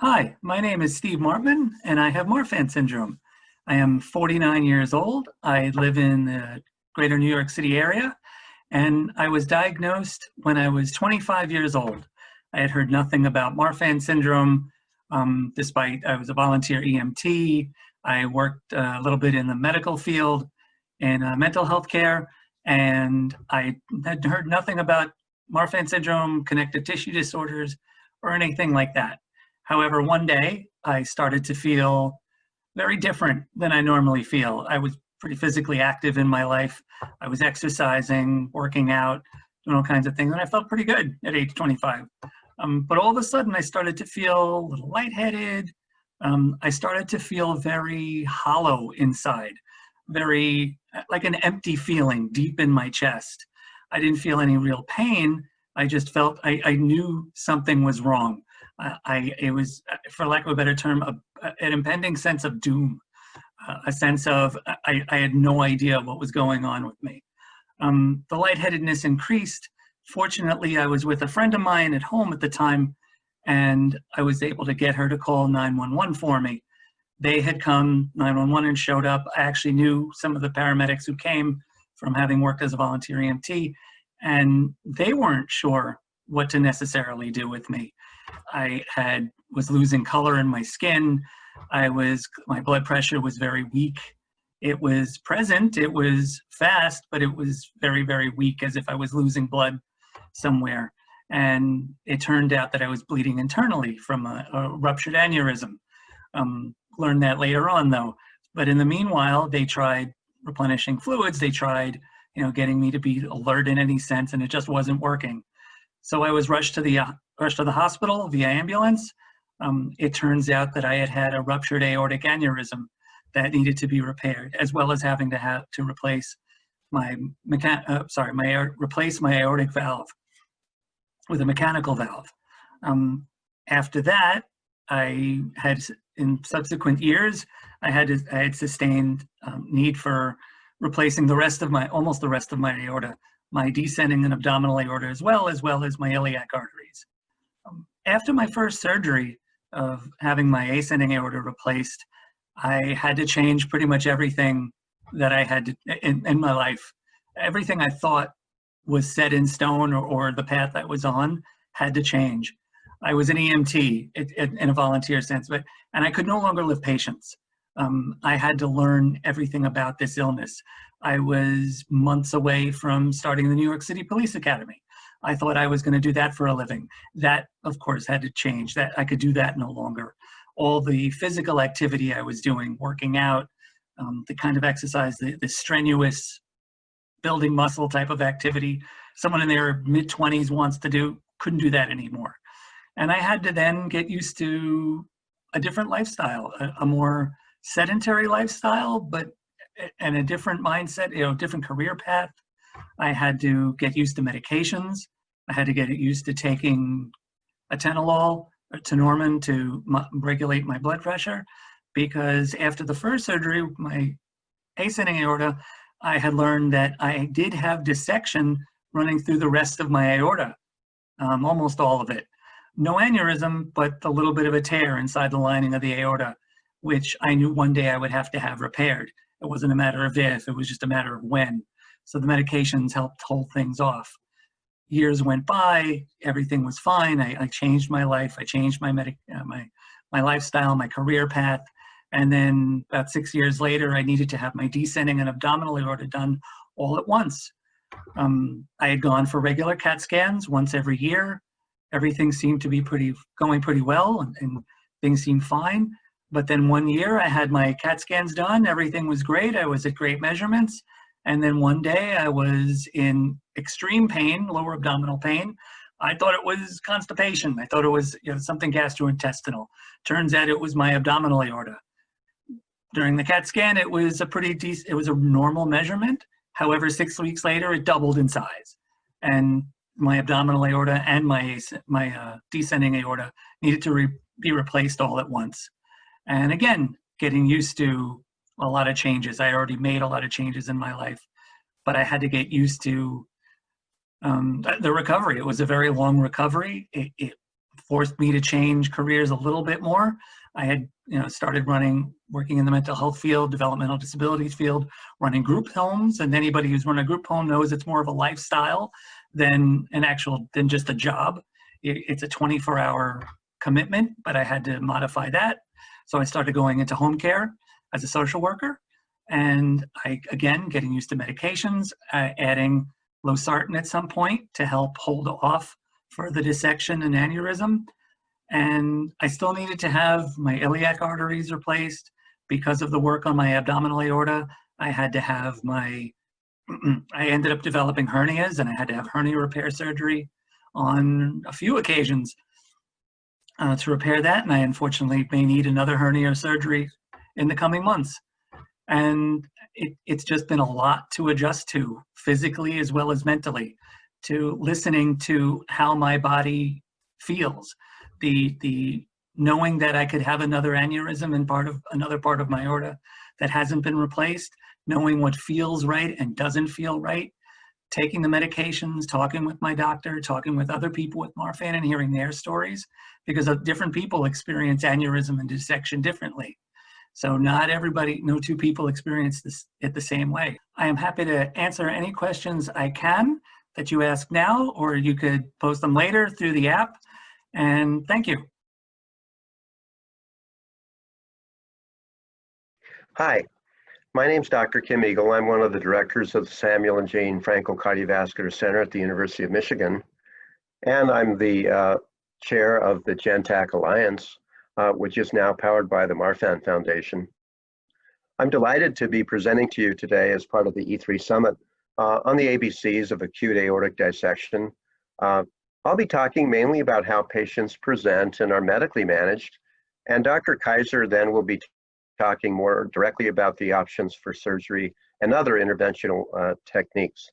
Hi, my name is Steve Marpman, and I have Marfan syndrome. I am 49 years old. I live in the greater New York City area, and I was diagnosed when I was 25 years old. I had heard nothing about Marfan syndrome, despite I was a volunteer EMT. I worked a little bit in the medical field in mental health care, and I had heard nothing about Marfan syndrome, connective tissue disorders, or anything like that. However, one day I started to feel very different than I normally feel. I was pretty physically active in my life. I was exercising, working out, doing all kinds of things, and I felt pretty good at age 25. But all of a sudden I started to feel a little lightheaded. I started to feel very hollow inside, very like an empty feeling deep in my chest. I didn't feel any real pain. I just felt I knew something was wrong. It was, for lack of a better term, an impending sense of doom, a sense of I had no idea what was going on with me. The lightheadedness increased. Fortunately, I was with a friend of mine at home at the time, and I was able to get her to call 911 for me. They had come, 911 and showed up. I actually knew some of the paramedics who came from having worked as a volunteer EMT, and they weren't sure what to necessarily do with me. I was losing color in my skin. My blood pressure was very weak. It was present, it was fast, but it was very, very weak, as if I was losing blood somewhere. And it turned out that I was bleeding internally from a ruptured aneurysm. Learned that later on though. But in the meanwhile, they tried replenishing fluids. They tried, getting me to be alert in any sense, and it just wasn't working. So I was rushed to the hospital via ambulance. It turns out that I had had a ruptured aortic aneurysm that needed to be repaired, as well as having to replace my aortic valve with a mechanical valve. After that, I had, in subsequent years, I had sustained need for replacing almost the rest of my aorta, my descending and abdominal aorta, as well as my iliac arteries. After my first surgery of having my ascending aorta replaced, I had to change pretty much everything that I had in my life. Everything I thought was set in stone or the path I was on had to change. I was an EMT in a volunteer sense, and I could no longer live patients. I had to learn everything about this illness. I was months away from starting the New York City Police Academy. I thought I was going to do that for a living. That, of course, had to change. That I could do that no longer. All the physical activity I was doing, working out, the kind of exercise, the strenuous building muscle type of activity someone in their mid-20s wants to do, couldn't do that anymore. And I had to then get used to a different lifestyle, a more sedentary lifestyle, and a different mindset, different career path. I had to get used to medications. I had to get used to taking atenolol or tenormin to regulate my blood pressure, because after the first surgery, my ascending aorta, I had learned that I did have dissection running through the rest of my aorta, almost all of it. No aneurysm, but a little bit of a tear inside the lining of the aorta, which I knew one day I would have to have repaired. It wasn't a matter of if, it was just a matter of when. So the medications helped hold things off. Years went by, everything was fine. I changed my life. I changed my lifestyle, my career path. And then about 6 years later, I needed to have my descending and abdominal aorta done all at once. I had gone for regular CAT scans once every year. Everything seemed to be going pretty well, and things seemed fine. But then one year I had my CAT scans done. Everything was great. I was at great measurements. And then one day I was in extreme pain, lower abdominal pain. I thought it was constipation. I thought it was something gastrointestinal. Turns out it was my abdominal aorta. During the CAT scan, it was a normal measurement. However, 6 weeks later, it doubled in size. And my abdominal aorta and my descending aorta needed to be replaced all at once. And again, getting used to a lot of changes. I already made a lot of changes in my life, but I had to get used to the recovery. It was a very long recovery. It forced me to change careers a little bit more. I had, started working in the mental health field, developmental disabilities field, running group homes. And anybody who's run a group home knows it's more of a lifestyle than just a job. It's a 24-hour commitment, but I had to modify that. So I started going into home care as a social worker. And again, getting used to medications, adding losartan at some point to help hold off further dissection and aneurysm. And I still needed to have my iliac arteries replaced because of the work on my abdominal aorta. I had to have I ended up developing hernias, and I had to have hernia repair surgery on a few occasions to repair that. And I unfortunately may need another hernia surgery in the coming months. And it's just been a lot to adjust to, physically as well as mentally, to listening to how my body feels. The knowing that I could have another aneurysm in another part of my aorta that hasn't been replaced, knowing what feels right and doesn't feel right, taking the medications, talking with my doctor, talking with other people with Marfan and hearing their stories, because different people experience aneurysm and dissection differently. So no two people experience it the same way. I am happy to answer any questions I can that you ask now, or you could post them later through the app. And thank you. Hi, my name's Dr. Kim Eagle. I'm one of the directors of the Samuel and Jane Frankel Cardiovascular Center at the University of Michigan. And I'm the chair of the GenTAC Alliance, which is now powered by the Marfan Foundation. I'm delighted to be presenting to you today as part of the E3 Summit on the ABCs of acute aortic dissection. I'll be talking mainly about how patients present and are medically managed, and Dr. Kaiser then will be talking more directly about the options for surgery and other interventional techniques.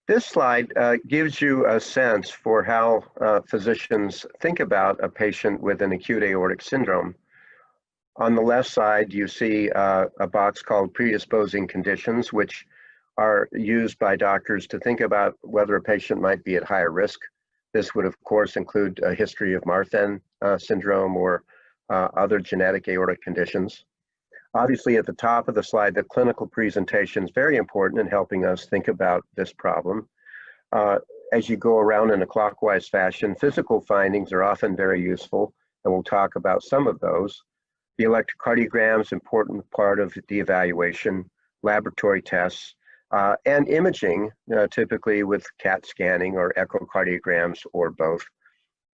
This slide gives you a sense for how physicians think about a patient with an acute aortic syndrome. On the left side, you see a box called predisposing conditions, which are used by doctors to think about whether a patient might be at higher risk. This would, of course, include a history of Marfan syndrome or other genetic aortic conditions. Obviously, at the top of the slide, the clinical presentation is very important in helping us think about this problem. As you go around in a clockwise fashion, physical findings are often very useful, and we'll talk about some of those. The electrocardiogram is an important part of the evaluation, laboratory tests, and imaging, typically with CAT scanning or echocardiograms or both.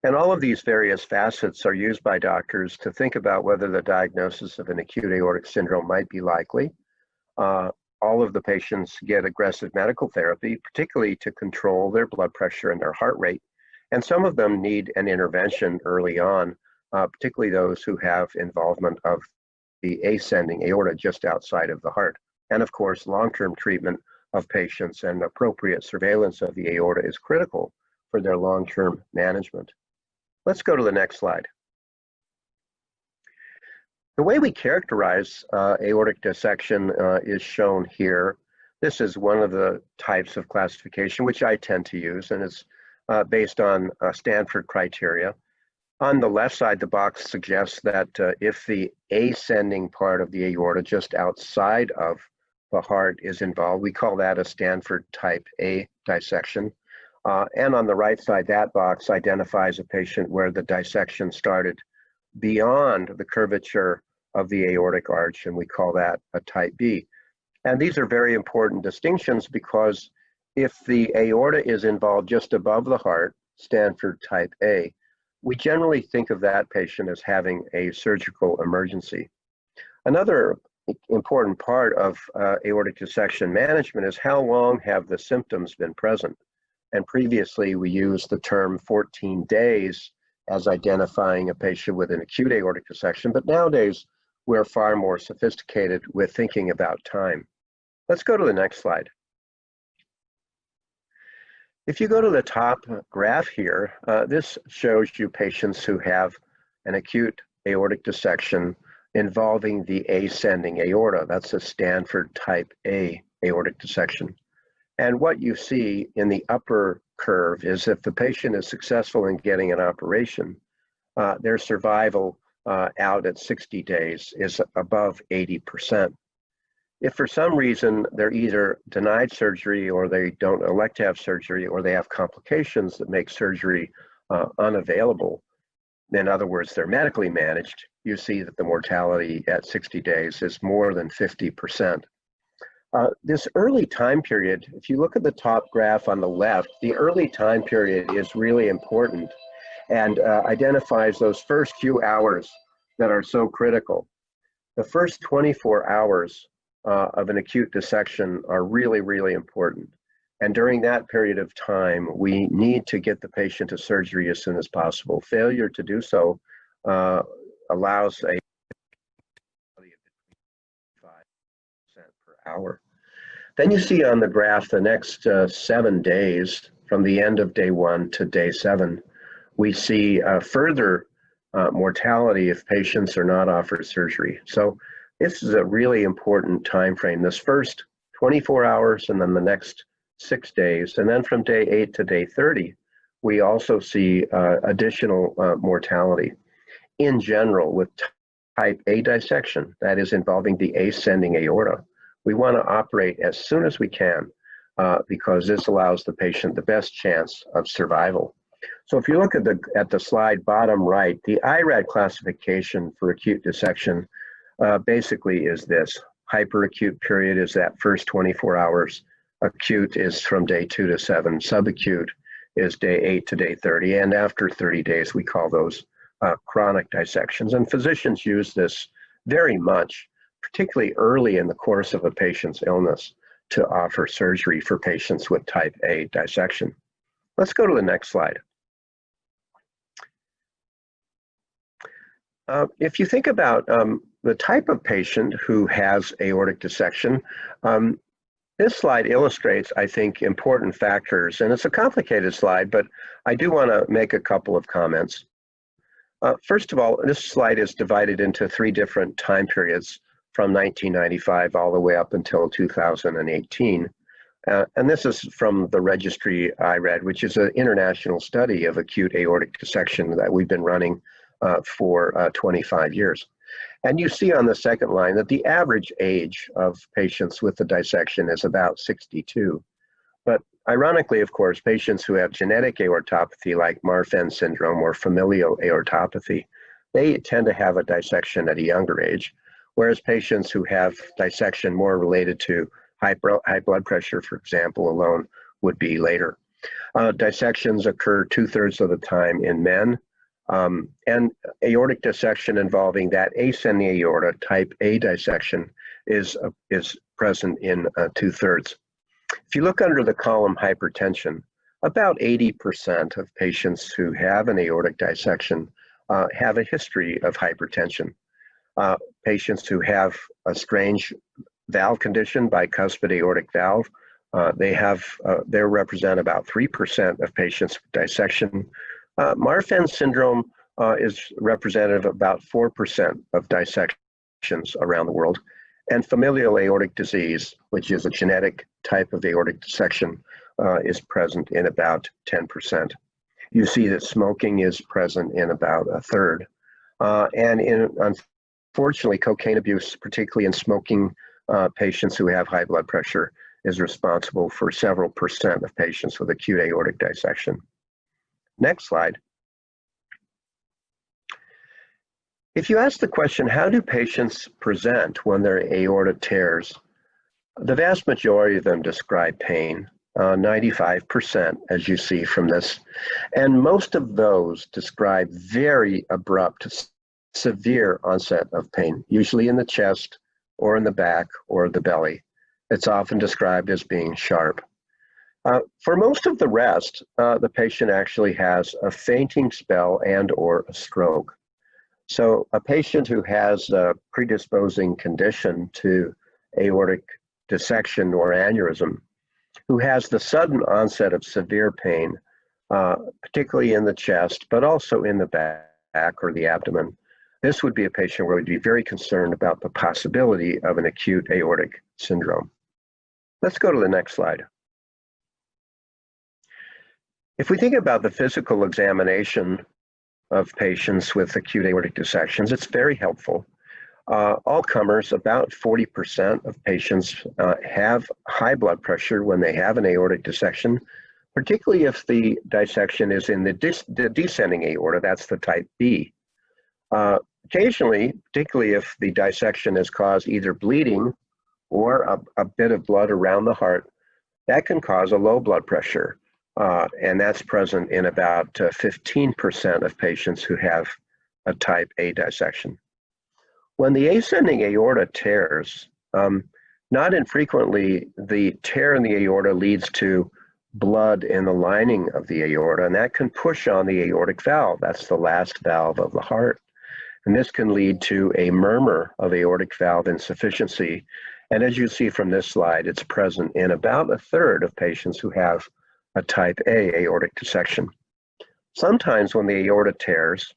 And all of these various facets are used by doctors to think about whether the diagnosis of an acute aortic syndrome might be likely. All of the patients get aggressive medical therapy, particularly to control their blood pressure and their heart rate. And some of them need an intervention early on, particularly those who have involvement of the ascending aorta just outside of the heart. And of course, long-term treatment of patients and appropriate surveillance of the aorta is critical for their long-term management. Let's go to the next slide. The way we characterize aortic dissection is shown here. This is one of the types of classification which I tend to use, and it's based on Stanford criteria. On the left side, the box suggests that if the ascending part of the aorta just outside of the heart is involved, we call that a Stanford type A dissection. And on the right side, that box identifies a patient where the dissection started beyond the curvature of the aortic arch, and we call that a type B. And these are very important distinctions because if the aorta is involved just above the heart, Stanford type A, we generally think of that patient as having a surgical emergency. Another important part of aortic dissection management is how long have the symptoms been present. And previously we used the term 14 days as identifying a patient with an acute aortic dissection, but nowadays we're far more sophisticated with thinking about time. Let's go to the next slide. If you go to the top graph here, this shows you patients who have an acute aortic dissection involving the ascending aorta. That's a Stanford type A aortic dissection. And what you see in the upper curve is if the patient is successful in getting an operation, their survival out at 60 days is above 80%. If for some reason they're either denied surgery or they don't elect to have surgery or they have complications that make surgery unavailable, in other words, they're medically managed, you see that the mortality at 60 days is more than 50%. This early time period, if you look at the top graph on the left, the early time period is really important and identifies those first few hours that are so critical. The first 24 hours of an acute dissection are really, really important. And during that period of time, we need to get the patient to surgery as soon as possible. Failure to do so allows a 5% per hour. Then you see on the graph the next 7 days, from the end of day 1 to day 7, we see further mortality if patients are not offered surgery. So this is a really important time frame, this first 24 hours and then the next 6 days. And then from day 8 to day 30, we also see additional mortality. In general, with type A dissection, that is involving the ascending aorta, we want to operate as soon as we can because this allows the patient the best chance of survival. So if you look at the slide bottom right, the IRAD classification for acute dissection basically is this. Hyperacute period is that first 24 hours. Acute is from day 2 to 7. Subacute is day 8 to day 30. And after 30 days, we call those chronic dissections. And physicians use this very much, particularly early in the course of a patient's illness, to offer surgery for patients with type A dissection. Let's go to the next slide. If you think about the type of patient who has aortic dissection, this slide illustrates, I think, important factors, and it's a complicated slide, but I do want to make a couple of comments. First of all, this slide is divided into 3 different time periods from 1995 all the way up until 2018. And this is from the registry IRAD, which is an international study of acute aortic dissection that we've been running for 25 years. And you see on the second line that the average age of patients with the dissection is about 62. But ironically, of course, patients who have genetic aortopathy like Marfan syndrome or familial aortopathy, they tend to have a dissection at a younger age, whereas patients who have dissection more related to high blood pressure, for example, alone would be later. Dissections occur 2/3 of the time in men. And aortic dissection involving that ascending aorta, type A dissection, is present in 2/3. If you look under the column hypertension, about 80% of patients who have an aortic dissection have a history of hypertension. Patients who have a strange valve condition, bicuspid aortic valve, they represent about 3% of patients with dissection. Marfan syndrome is representative of about 4% of dissections around the world. And familial aortic disease, which is a genetic type of aortic dissection, is present in about 10%. You see that smoking is present in about 1/3. Unfortunately, cocaine abuse, particularly in smoking patients who have high blood pressure, is responsible for several percent of patients with acute aortic dissection. Next slide. If you ask the question, how do patients present when their aorta tears? The vast majority of them describe pain, 95%, as you see from this. And most of those describe very abrupt, severe onset of pain, usually in the chest or in the back or the belly. It's often described as being sharp. For most of the rest, the patient actually has a fainting spell and or a stroke. So a patient who has a predisposing condition to aortic dissection or aneurysm, who has the sudden onset of severe pain, particularly in the chest, but also in the back or the abdomen, this would be a patient where we'd be very concerned about the possibility of an acute aortic syndrome. Let's go to the next slide. If we think about the physical examination of patients with acute aortic dissections. It's very helpful. All comers, about 40% of patients have high blood pressure when they have an aortic dissection, particularly if the dissection is in the descending aorta. That's the type B. Occasionally, particularly if the dissection has caused either bleeding or a bit of blood around the heart, that can cause a low blood pressure. And that's present in about 15% of patients who have a type A dissection. When the ascending aorta tears, not infrequently, the tear in the aorta leads to blood in the lining of the aorta, and that can push on the aortic valve. That's the last valve of the heart. And this can lead to a murmur of aortic valve insufficiency. And as you see from this slide, it's present in about a third of patients who have a type A aortic dissection. Sometimes when the aorta tears,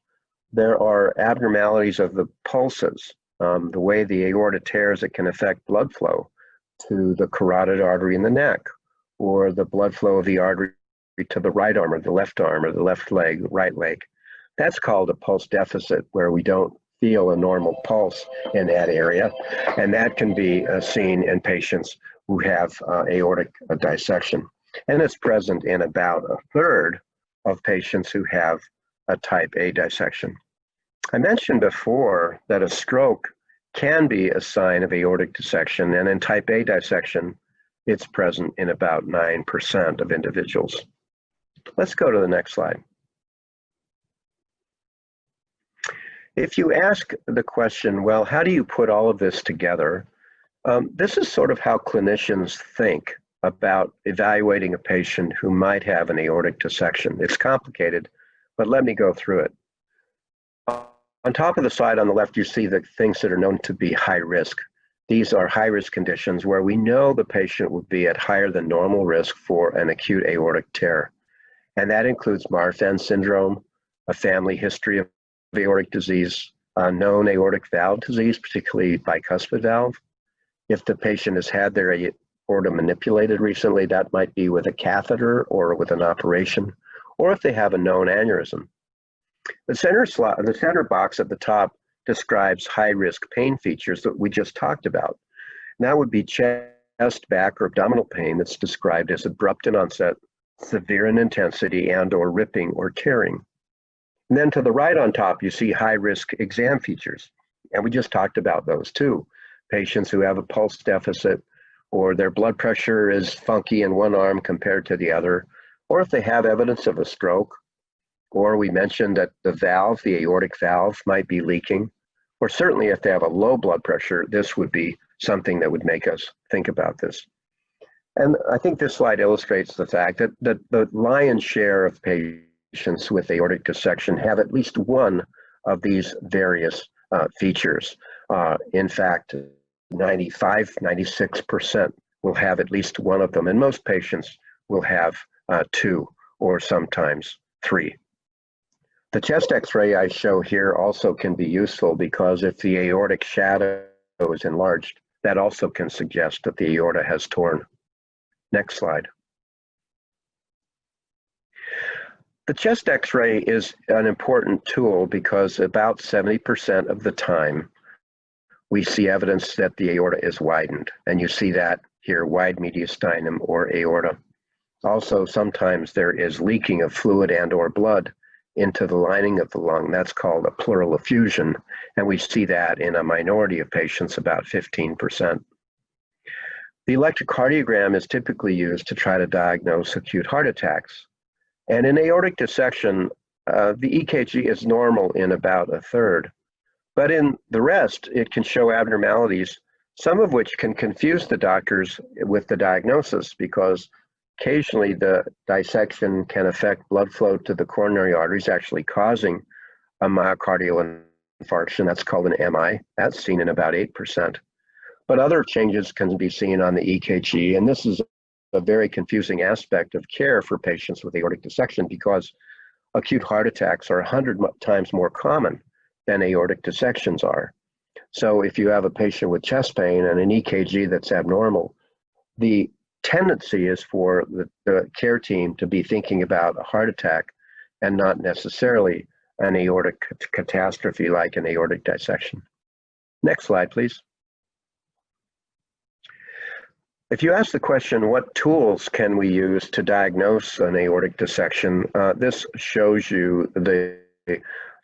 there are abnormalities of the pulses. The way the aorta tears, it can affect blood flow to the carotid artery in the neck, or the blood flow of the artery to the right arm or the left leg, right leg. That's called a pulse deficit, where we don't feel a normal pulse in that area. And that can be seen in patients who have aortic dissection. And it's present in about a third of patients who have a type A dissection. I mentioned before that a stroke can be a sign of aortic dissection, and in type A dissection, it's present in about 9% of individuals. Let's go to the next slide. If you ask the question, well, how do you put all of this together? This is sort of how clinicians think about evaluating a patient who might have an aortic dissection. It's complicated, but let me go through it. On top of the slide on the left, you see the things that are known to be high risk. These are high-risk conditions where we know the patient would be at higher than normal risk for an acute aortic tear. And that includes Marfan syndrome, a family history of aortic disease, known aortic valve disease, particularly bicuspid valve. If the patient has had their aorta manipulated recently, that might be with a catheter or with an operation, or if they have a known aneurysm. The center box at the top describes high-risk pain features that we just talked about. And that would be chest, back, or abdominal pain that's described as abrupt in onset, severe in intensity, and or ripping or tearing. And then to the right on top, you see high-risk exam features. And we just talked about those too. Patients who have a pulse deficit, or their blood pressure is funky in one arm compared to the other, or if they have evidence of a stroke, or we mentioned that the valve, the aortic valve, might be leaking, or certainly if they have a low blood pressure, this would be something that would make us think about this. And I think this slide illustrates the fact that the lion's share of patients with aortic dissection have at least one of these various features. In fact, 96% will have at least one of them, and most patients will have two or sometimes three. The chest X-ray I show here also can be useful because if the aortic shadow is enlarged, that also can suggest that the aorta has torn. Next slide. The chest X-ray is an important tool because about 70% of the time we see evidence that the aorta is widened, and you see that here, wide mediastinum or aorta. Also, sometimes there is leaking of fluid and or blood into the lining of the lung. That's called a pleural effusion, and we see that in a minority of patients, about 15%. The electrocardiogram is typically used to try to diagnose acute heart attacks. And in aortic dissection, the EKG is normal in about a third. But in the rest, it can show abnormalities, some of which can confuse the doctors with the diagnosis, because occasionally the dissection can affect blood flow to the coronary arteries, actually causing a myocardial infarction. That's called an MI. That's seen in about 8%. But other changes can be seen on the EKG, and this is a very confusing aspect of care for patients with aortic dissection because acute heart attacks are 100 times more common than aortic dissections are. So if you have a patient with chest pain and an EKG that's abnormal, the tendency is for the care team to be thinking about a heart attack and not necessarily an aortic catastrophe like an aortic dissection. Next slide, please. If you ask the question, what tools can we use to diagnose an aortic dissection, this shows you the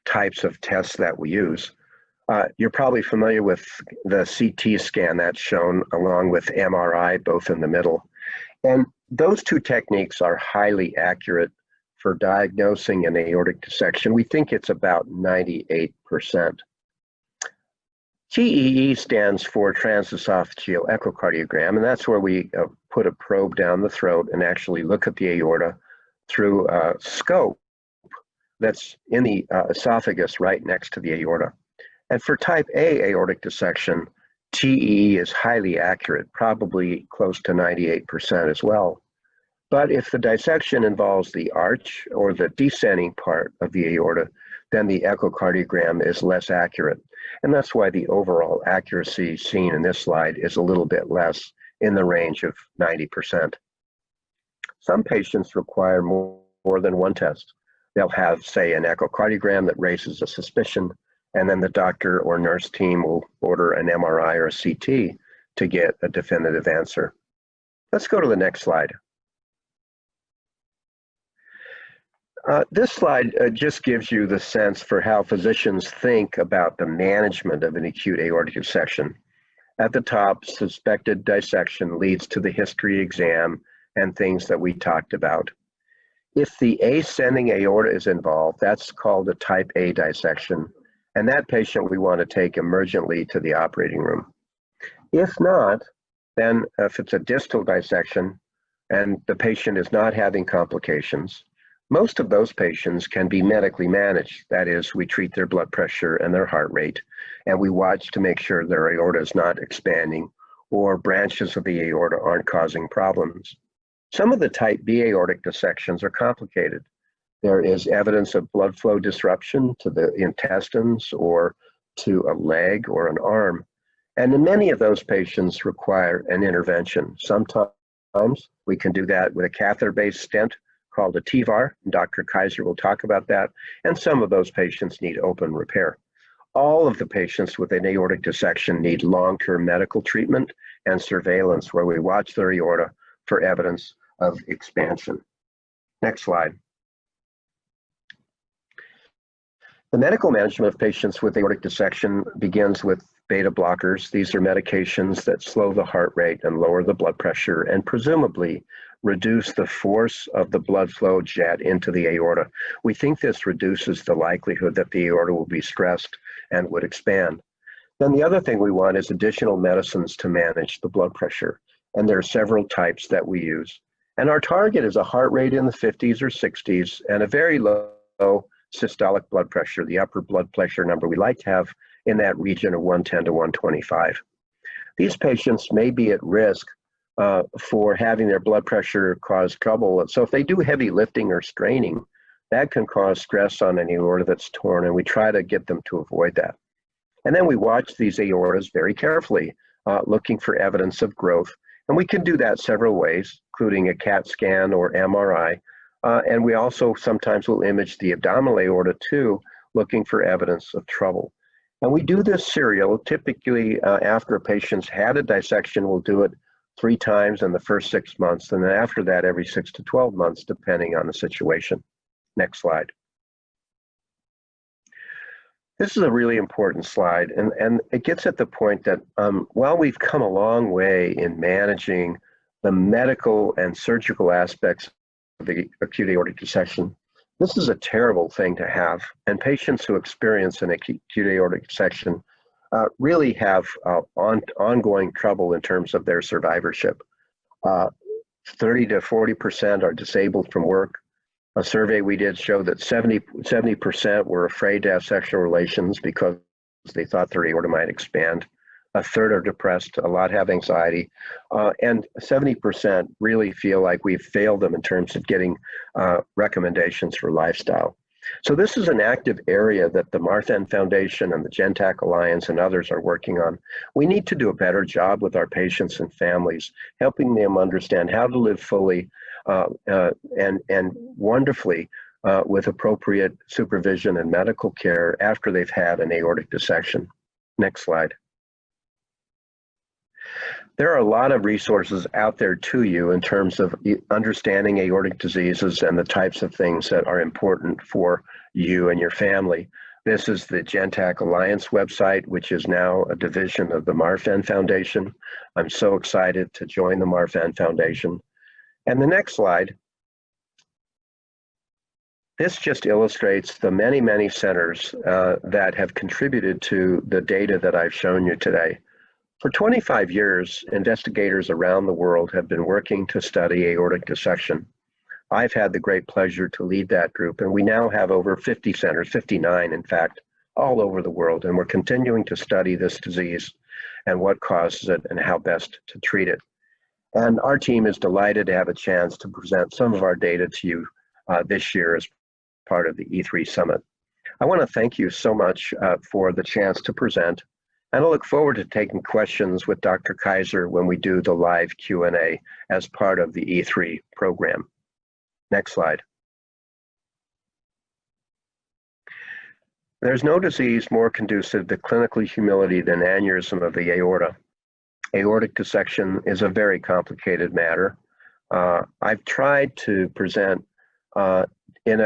types of tests that we use. You're probably familiar with the CT scan that's shown along with MRI, both in the middle. And those two techniques are highly accurate for diagnosing an aortic dissection. We think it's about 98%. TEE stands for transesophageal echocardiogram, and that's where we put a probe down the throat and actually look at the aorta through a scope that's in the esophagus right next to the aorta. And for type A aortic dissection, TEE is highly accurate, probably close to 98% as well. But if the dissection involves the arch or the descending part of the aorta, then the echocardiogram is less accurate. And that's why the overall accuracy seen in this slide is a little bit less, in the range of 90%. Some patients require more than one test. They'll have, say, an echocardiogram that raises a suspicion, and then the doctor or nurse team will order an MRI or a CT to get a definitive answer. Let's go to the next slide. This slide just gives you the sense for how physicians think about the management of an acute aortic dissection. At the top, suspected dissection leads to the history exam and things that we talked about. If the ascending aorta is involved, that's called a type A dissection, and that patient we want to take emergently to the operating room. If not, then if it's a distal dissection and the patient is not having complications, most of those patients can be medically managed. That is, we treat their blood pressure and their heart rate, and we watch to make sure their aorta is not expanding or branches of the aorta aren't causing problems. Some of the type B aortic dissections are complicated. There is evidence of blood flow disruption to the intestines or to a leg or an arm. And many of those patients require an intervention. Sometimes we can do that with a catheter-based stent called a TEVAR. Dr. Kaiser will talk about that. And some of those patients need open repair. All of the patients with an aortic dissection need long-term medical treatment and surveillance where we watch their aorta for evidence of expansion. Next slide. The medical management of patients with aortic dissection begins with beta blockers. These are medications that slow the heart rate and lower the blood pressure and presumably reduce the force of the blood flow jet into the aorta. We think this reduces the likelihood that the aorta will be stressed and would expand. Then the other thing we want is additional medicines to manage the blood pressure. And there are several types that we use. And our target is a heart rate in the 50s or 60s and a very low systolic blood pressure, the upper blood pressure number we like to have in that region of 110 to 125. These patients may be at risk for having their blood pressure cause trouble. So if they do heavy lifting or straining, that can cause stress on an aorta that's torn, and we try to get them to avoid that. And then we watch these aortas very carefully, looking for evidence of growth. And we can do that several ways, including a CAT scan or MRI. And we also sometimes will image the abdominal aorta too, looking for evidence of trouble. And we do this serial. Typically, after a patient's had a dissection, we'll do it 3 times in the first 6 months, and then after that, every 6 to 12 months, depending on the situation. Next slide. This is a really important slide, and it gets at the point that while we've come a long way in managing the medical and surgical aspects of the acute aortic dissection, this is a terrible thing to have, and patients who experience an acute aortic dissection really have ongoing trouble in terms of their survivorship. 30 to 40% are disabled from work. A survey we did showed that 70% were afraid to have sexual relations because they thought their aorta might expand. A third are depressed, a lot have anxiety, and 70% really feel like we've failed them in terms of getting recommendations for lifestyle. So this is an active area that the Marfan Foundation and the GenTAC Alliance and others are working on. We need to do a better job with our patients and families, helping them understand how to live fully and wonderfully with appropriate supervision and medical care after they've had an aortic dissection. Next slide. There are a lot of resources out there to you in terms of understanding aortic diseases and the types of things that are important for you and your family. This is the GENTAC Alliance website, which is now a division of the Marfan Foundation. I'm so excited to join the Marfan Foundation. And the next slide, this just illustrates the many, many centers that have contributed to the data that I've shown you today. For 25 years, investigators around the world have been working to study aortic dissection. I've had the great pleasure to lead that group, and we now have over 50 centers, 59 in fact, all over the world, and we're continuing to study this disease and what causes it and how best to treat it. And our team is delighted to have a chance to present some of our data to you this year as part of the E3 Summit. I want to thank you so much for the chance to present, and I look forward to taking questions with Dr. Kaiser when we do the live Q&A as part of the E3 program. Next slide. There's no disease more conducive to clinical humility than aneurysm of the aorta. Aortic dissection is a very complicated matter. I've tried to present in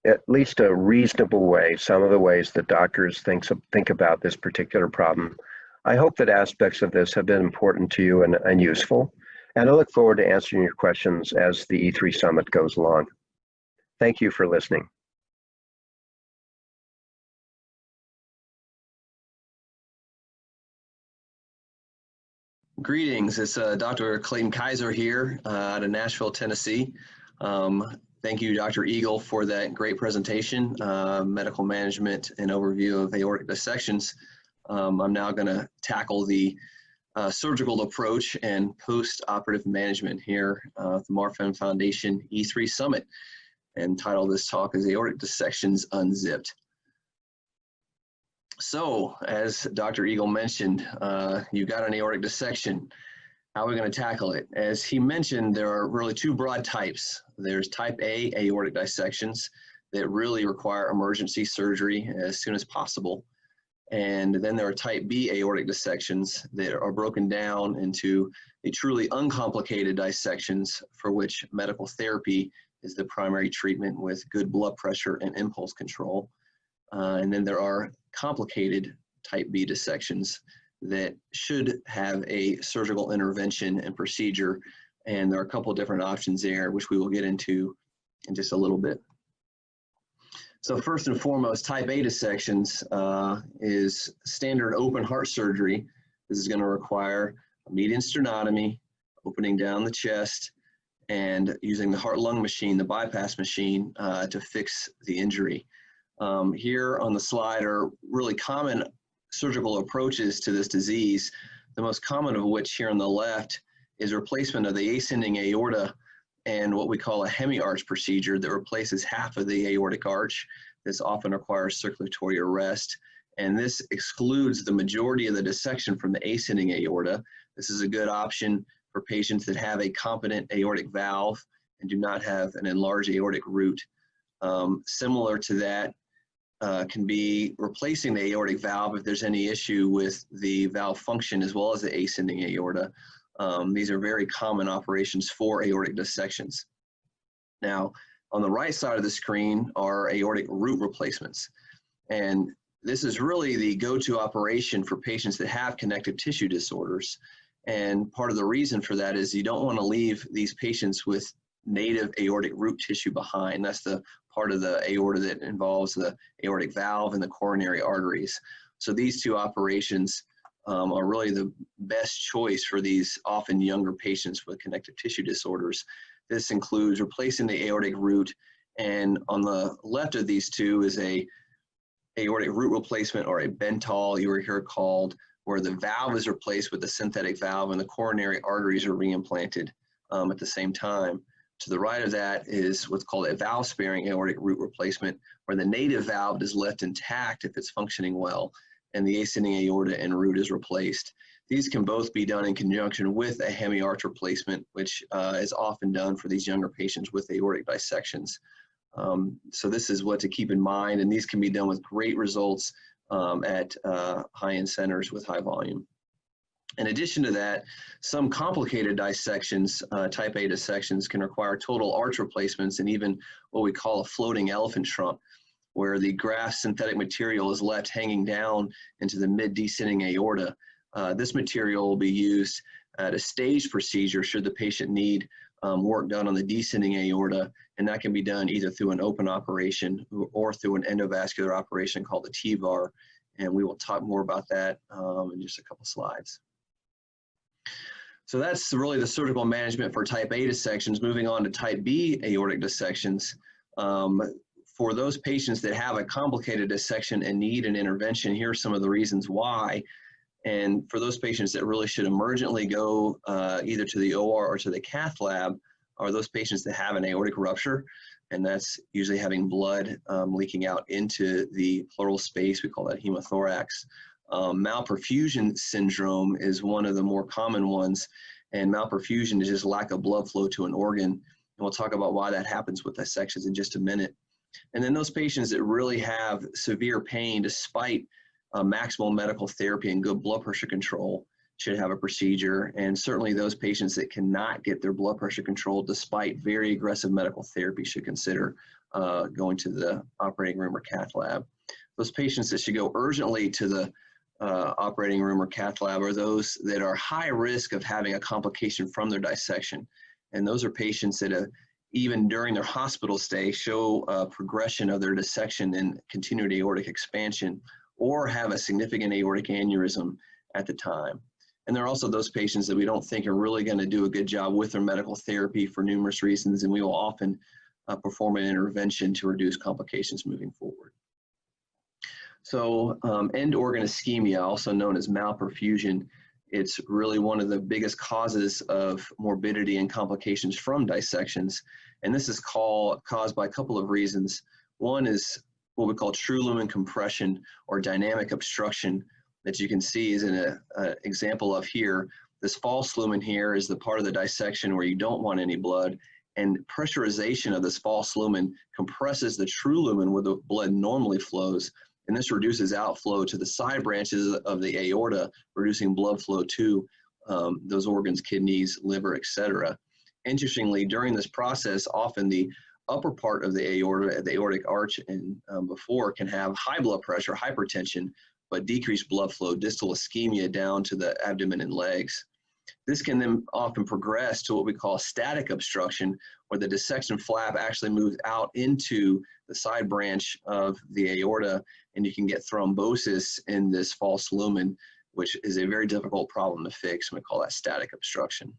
at least a reasonable way some of the ways that doctors think about this particular problem. I hope that aspects of this have been important to you and useful, and I look forward to answering your questions as the E3 Summit goes along. Thank you for listening. Greetings, it's Dr. Clayton Kaiser here out of Nashville, Tennessee. Thank you, Dr. Eagle, for that great presentation, medical management and overview of aortic dissections. I'm now going to tackle the surgical approach and post-operative management here at the Marfan Foundation E3 Summit, and title this talk is Aortic Dissections Unzipped. So, as Dr. Eagle mentioned, you've got an aortic dissection. How are we going to tackle it? As he mentioned, there are really two broad types. There's type A aortic dissections that really require emergency surgery as soon as possible. And then there are type B aortic dissections that are broken down into the truly uncomplicated dissections for which medical therapy is the primary treatment with good blood pressure and impulse control. And then there are complicated type B dissections that should have a surgical intervention and procedure. And there are a couple of different options there, which we will get into in just a little bit. So first and foremost, type A dissections is standard open heart surgery. This is going to require a median sternotomy, opening down the chest, and using the heart-lung machine, the bypass machine, to fix the injury. Here on the slide are really common surgical approaches to this disease, the most common of which here on the left is replacement of the ascending aorta and what we call a hemiarch procedure that replaces half of the aortic arch. This often requires circulatory arrest, and this excludes the majority of the dissection from the ascending aorta. This is a good option for patients that have a competent aortic valve and do not have an enlarged aortic root. Similar to that can be replacing the aortic valve if there's any issue with the valve function as well as the ascending aorta. These are very common operations for aortic dissections. Now, on the right side of the screen are aortic root replacements. And this is really the go-to operation for patients that have connective tissue disorders. And part of the reason for that is you don't want to leave these patients with native aortic root tissue behind. That's the part of the aorta that involves the aortic valve and the coronary arteries. So these two operations are really the best choice for these often younger patients with connective tissue disorders. This includes replacing the aortic root, and on the left of these two is a aortic root replacement, or a Bentall, you will hear called, where the valve is replaced with the synthetic valve and the coronary arteries are reimplanted at the same time. To the right of that is what's called a valve-sparing aortic root replacement, where the native valve is left intact if it's functioning well, and the ascending aorta and root is replaced. These can both be done in conjunction with a hemiarch replacement, which is often done for these younger patients with aortic dissections. So this is what to keep in mind, and these can be done with great results at high-end centers with high volume. In addition to that, some complicated dissections, type A dissections, can require total arch replacements and even what we call a floating elephant trunk, where the graft synthetic material is left hanging down into the mid-descending aorta. This material will be used at a staged procedure should the patient need work done on the descending aorta, and that can be done either through an open operation or through an endovascular operation called the TEVAR, and we will talk more about that in just a couple slides. So that's really the surgical management for type A dissections. Moving on to type B aortic dissections. For those patients that have a complicated dissection and need an intervention, here are some of the reasons why. And for those patients that really should emergently go either to the OR or to the cath lab are those patients that have an aortic rupture, and that's usually having blood leaking out into the pleural space. We call that hemothorax. Malperfusion syndrome is one of the more common ones, and malperfusion is just lack of blood flow to an organ. And we'll talk about why that happens with dissections in just a minute. And then those patients that really have severe pain despite maximal medical therapy and good blood pressure control should have a procedure. And certainly those patients that cannot get their blood pressure controlled despite very aggressive medical therapy should consider going to the operating room or cath lab. Those patients that should go urgently to the operating room or cath lab are those that are high risk of having a complication from their dissection. And those are patients that even during their hospital stay show progression of their dissection and continued aortic expansion, or have a significant aortic aneurysm at the time. And there are also those patients that we don't think are really going to do a good job with their medical therapy for numerous reasons, and we will often perform an intervention to reduce complications moving forward. So end organ ischemia, also known as malperfusion, it's really one of the biggest causes of morbidity and complications from dissections. And this is caused by a couple of reasons. One is what we call true lumen compression or dynamic obstruction that you can see is in an example of here. This false lumen here is the part of the dissection where you don't want any blood, and pressurization of this false lumen compresses the true lumen where the blood normally flows, and this reduces outflow to the side branches of the aorta, reducing blood flow to those organs, kidneys, liver, etc. Interestingly, during this process, often the upper part of the aorta, the aortic arch and before, can have high blood pressure, hypertension, but decreased blood flow, distal ischemia down to the abdomen and legs. This can then often progress to what we call static obstruction, where the dissection flap actually moves out into the side branch of the aorta, and you can get thrombosis in this false lumen, which is a very difficult problem to fix. We call that static obstruction.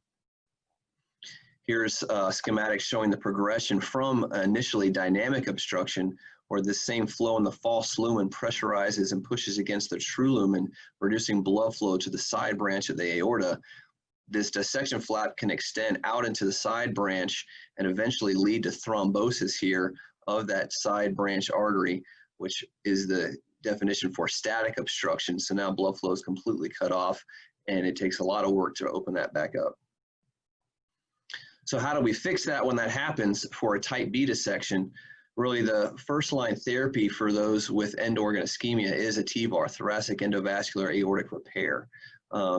Here's a schematic showing the progression from initially dynamic obstruction, where this same flow in the false lumen pressurizes and pushes against the true lumen, reducing blood flow to the side branch of the aorta. This dissection flap can extend out into the side branch and eventually lead to thrombosis here of that side branch artery, which is the definition for static obstruction. So now blood flow is completely cut off, and it takes a lot of work to open that back up. So how do we fix that when that happens for a type B dissection? Really, the first line therapy for those with end organ ischemia is a TEVAR, thoracic endovascular aortic repair.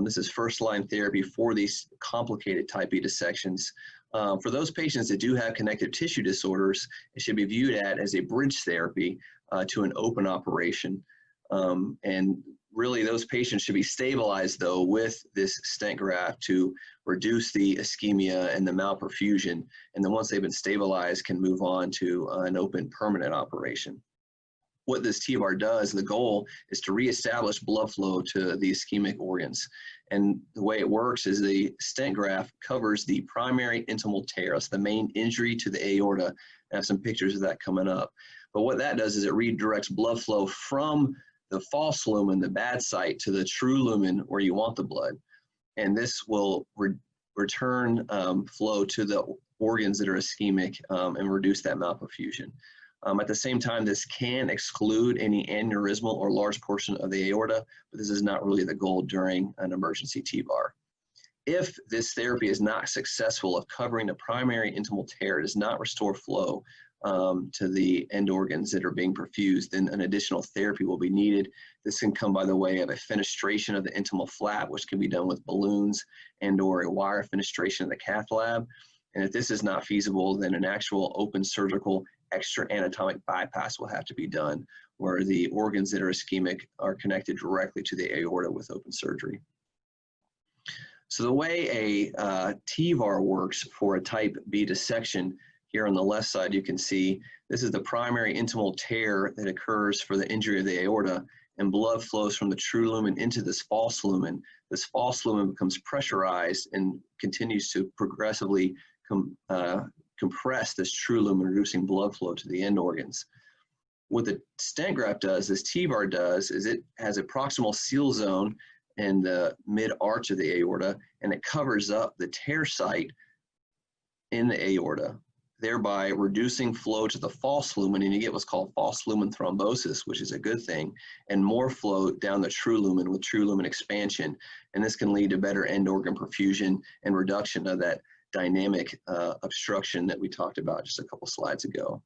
This is first line therapy for these complicated type B dissections. For those patients that do have connective tissue disorders, it should be viewed as a bridge therapy to an open operation. And really, those patients should be stabilized, though, with this stent graft to reduce the ischemia and the malperfusion. And then once they've been stabilized, can move on to an open permanent operation. What this TEVAR does, the goal is to reestablish blood flow to the ischemic organs. And the way it works is the stent graft covers the primary intimal tear. That's the main injury to the aorta. I have some pictures of that coming up. But what that does is it redirects blood flow from the false lumen, the bad site, to the true lumen where you want the blood. And this will return flow to the organs that are ischemic and reduce that malperfusion. At the same time, this can exclude any aneurysmal or large portion of the aorta, but this is not really the goal during an emergency TEVAR. If this therapy is not successful of covering the primary intimal tear, it does not restore flow, to the end organs that are being perfused, then an additional therapy will be needed. This can come by the way of a fenestration of the intimal flap, which can be done with balloons and or a wire fenestration in the cath lab. And if this is not feasible, then an actual open surgical extra anatomic bypass will have to be done, where the organs that are ischemic are connected directly to the aorta with open surgery. So the way a TEVAR works for a type B dissection, here on the left side you can see this is the primary intimal tear that occurs for the injury of the aorta, and blood flows from the true lumen into this false lumen. This false lumen becomes pressurized and continues to progressively compress this true lumen, reducing blood flow to the end organs. What the stent graft does, this TEVAR does, is it has a proximal seal zone in the mid-arch of the aorta, and it covers up the tear site in the aorta, thereby reducing flow to the false lumen, and you get what's called false lumen thrombosis, which is a good thing, and more flow down the true lumen with true lumen expansion. And this can lead to better end organ perfusion and reduction of that dynamic obstruction that we talked about just a couple slides ago.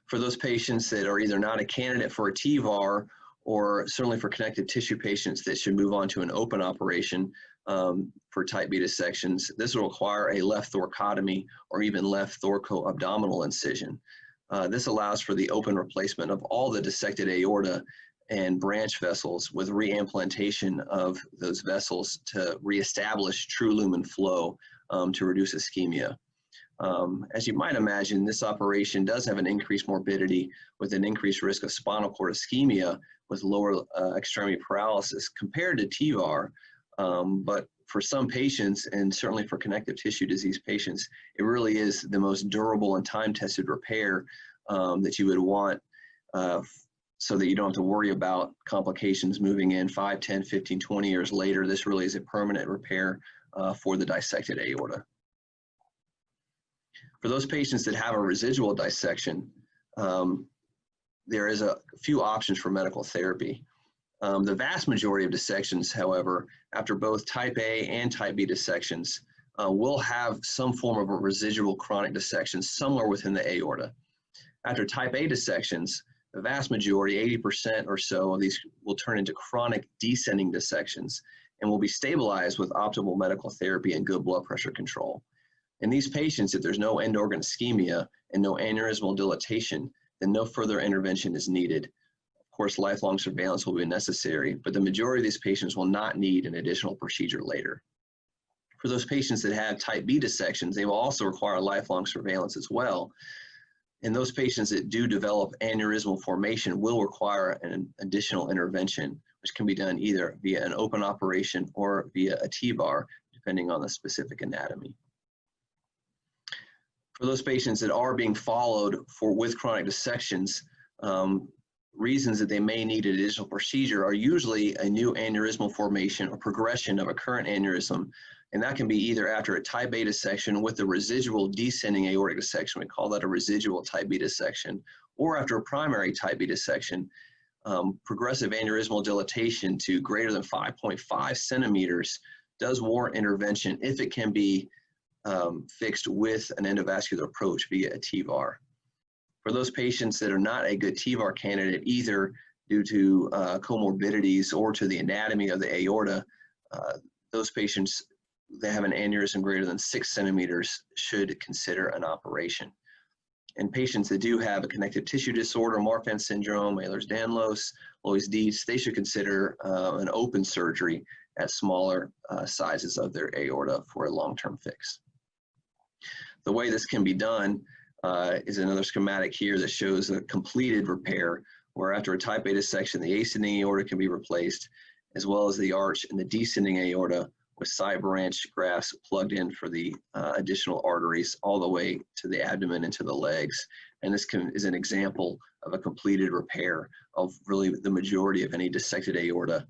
For those patients that are either not a candidate for a TEVAR, or certainly for connective tissue patients that should move on to an open operation for type B dissections, this will require a left thoracotomy or even left thoraco-abdominal incision. This allows for the open replacement of all the dissected aorta and branch vessels with reimplantation of those vessels to reestablish true lumen flow to reduce ischemia. As you might imagine, this operation does have an increased morbidity with an increased risk of spinal cord ischemia with lower extremity paralysis compared to TEVAR. But for some patients, and certainly for connective tissue disease patients, it really is the most durable and time-tested repair that you would want so that you don't have to worry about complications moving in 5, 10, 15, 20 years later. This really is a permanent repair for the dissected aorta. For those patients that have a residual dissection, there is a few options for medical therapy. The vast majority of dissections, however, after both type A and type B dissections, will have some form of a residual chronic dissection somewhere within the aorta. After type A dissections, the vast majority, 80% or so of these, will turn into chronic descending dissections and will be stabilized with optimal medical therapy and good blood pressure control. In these patients, if there's no end organ ischemia and no aneurysmal dilatation, then no further intervention is needed. Of course, lifelong surveillance will be necessary, but the majority of these patients will not need an additional procedure later. For those patients that have type B dissections, they will also require lifelong surveillance as well. And those patients that do develop aneurysmal formation will require an additional intervention, which can be done either via an open operation or via a TEVAR, depending on the specific anatomy. For those patients that are being followed with chronic dissections, reasons that they may need an additional procedure are usually a new aneurysmal formation or progression of a current aneurysm. And that can be either after a type A dissection with a residual descending aortic dissection, we call that a residual type B dissection, or after a primary type B dissection, progressive aneurysmal dilatation to greater than 5.5 centimeters does warrant intervention if it can be fixed with an endovascular approach via a TEVAR. For those patients that are not a good TEVAR candidate, either due to comorbidities or to the anatomy of the aorta, those patients that have an aneurysm greater than 6 centimeters should consider an operation. And patients that do have a connective tissue disorder, Marfan syndrome, Ehlers-Danlos, loeys-dietz, they should consider an open surgery at smaller sizes of their aorta for a long-term fix. The way this can be done is another schematic here that shows a completed repair, where after a type A dissection, the ascending aorta can be replaced, as well as the arch and the descending aorta with side branch grafts plugged in for the additional arteries all the way to the abdomen and to the legs. And this is an example of a completed repair of really the majority of any dissected aorta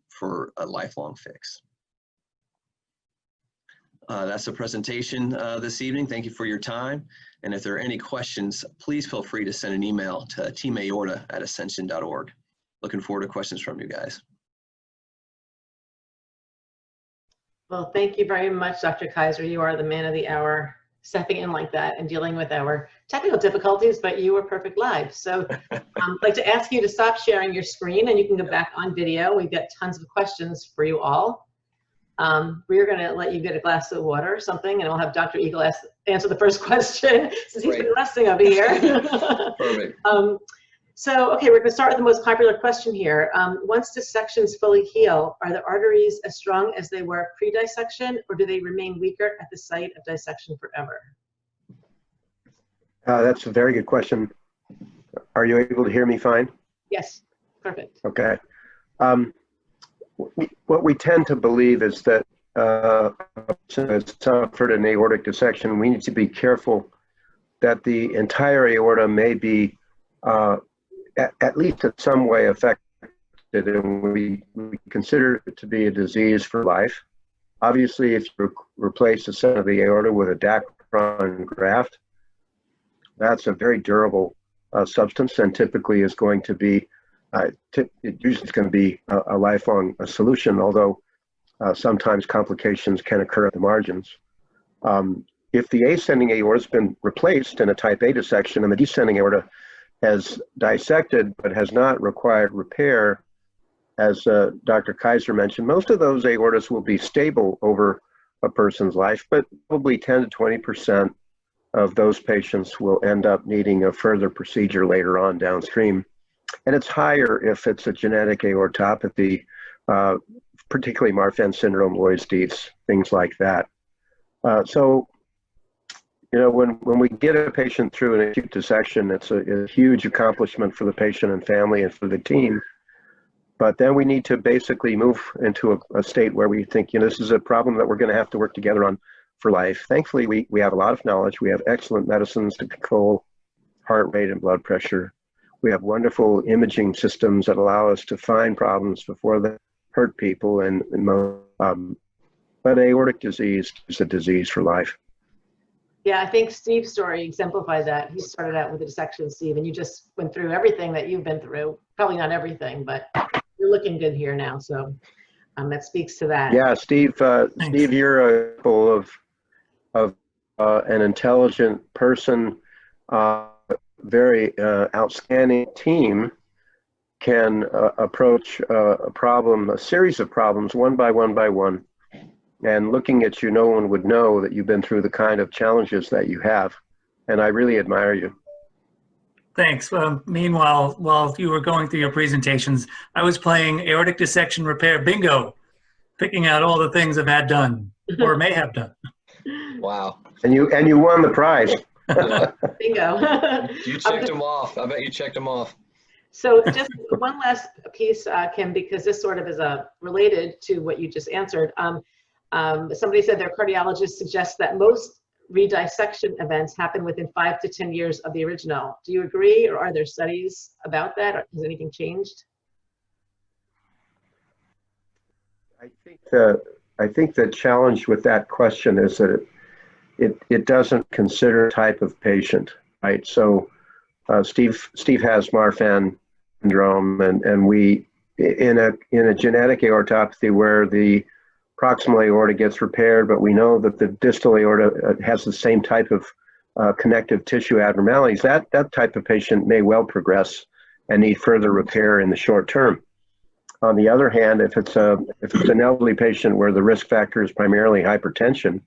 for a lifelong fix. That's the presentation this evening. Thank you for your time. And if there are any questions, please feel free to send an email to teamaorta@ascension.org. Looking forward to questions from you guys. Well, thank you very much, Dr. Kaiser. You are the man of the hour. stepping in like that and dealing with our technical difficulties, but you were perfect live. So I'd like to ask you to stop sharing your screen and you can go back on video. We've got tons of questions for you all. We're going to let you get a glass of water or something, and we'll have Dr. Eagle answer the first question since he's been resting over here. Perfect. So, okay, we're going to start with the most popular question here. Once dissections fully heal, are the arteries as strong as they were pre-dissection, or do they remain weaker at the site of dissection forever? That's a very good question. Are you able to hear me fine? Yes, perfect. Okay. What we tend to believe is that a person has suffered an aortic dissection. We need to be careful that the entire aorta may be at least in some way affected, and we consider it to be a disease for life. Obviously, if you replace the center of the aorta with a Dacron graft, that's a very durable substance, and typically is going to be, it usually is going to be a lifelong solution, although sometimes complications can occur at the margins. If the ascending aorta has been replaced in a type A dissection and the descending aorta has dissected but has not required repair, as Dr. Kaiser mentioned, most of those aortas will be stable over a person's life, but probably 10 to 20% of those patients will end up needing a further procedure later on downstream. And it's higher if it's a genetic aortopathy, particularly Marfan syndrome, loeys-dietz, things like that. So, you know, when we get a patient through an acute dissection, it's a huge accomplishment for the patient and family and for the team. But then we need to basically move into a state where we think, you know, this is a problem that we're going to have to work together on for life. Thankfully, we have a lot of knowledge. We have excellent medicines to control heart rate and blood pressure. We have wonderful imaging systems that allow us to find problems before they hurt people. But aortic disease is a disease for life. Yeah, I think Steve's story exemplified that. He started out with a dissection, Steve, and you just went through everything that you've been through. Probably not everything, but you're looking good here now. So that speaks to that. Yeah, Steve, Steve, you're a couple of an intelligent person, very outstanding team, can approach a series of problems one by one. And looking at you, no one would know that you've been through the kind of challenges that you have. And I really admire you. Thanks. Meanwhile, while you were going through your presentations, I was playing aortic dissection repair bingo, picking out all the things I've had done or may have done. Wow. And you won the prize. Yeah. Bingo. You checked them off. I bet you checked them off. So just one last piece, Kim, because this sort of is related to what you just answered. Somebody said their cardiologist suggests that most redissection events happen within 5 to 10 years of the original. Do you agree, or are there studies about that, or has anything changed? I think the challenge with that question is that it doesn't consider type of patient, right? So Steve has Marfan syndrome, and we in a genetic aortopathy where the proximal aorta gets repaired, but we know that the distal aorta has the same type of connective tissue abnormalities. That type of patient may well progress and need further repair in the short term. On the other hand, if it's an elderly patient where the risk factor is primarily hypertension,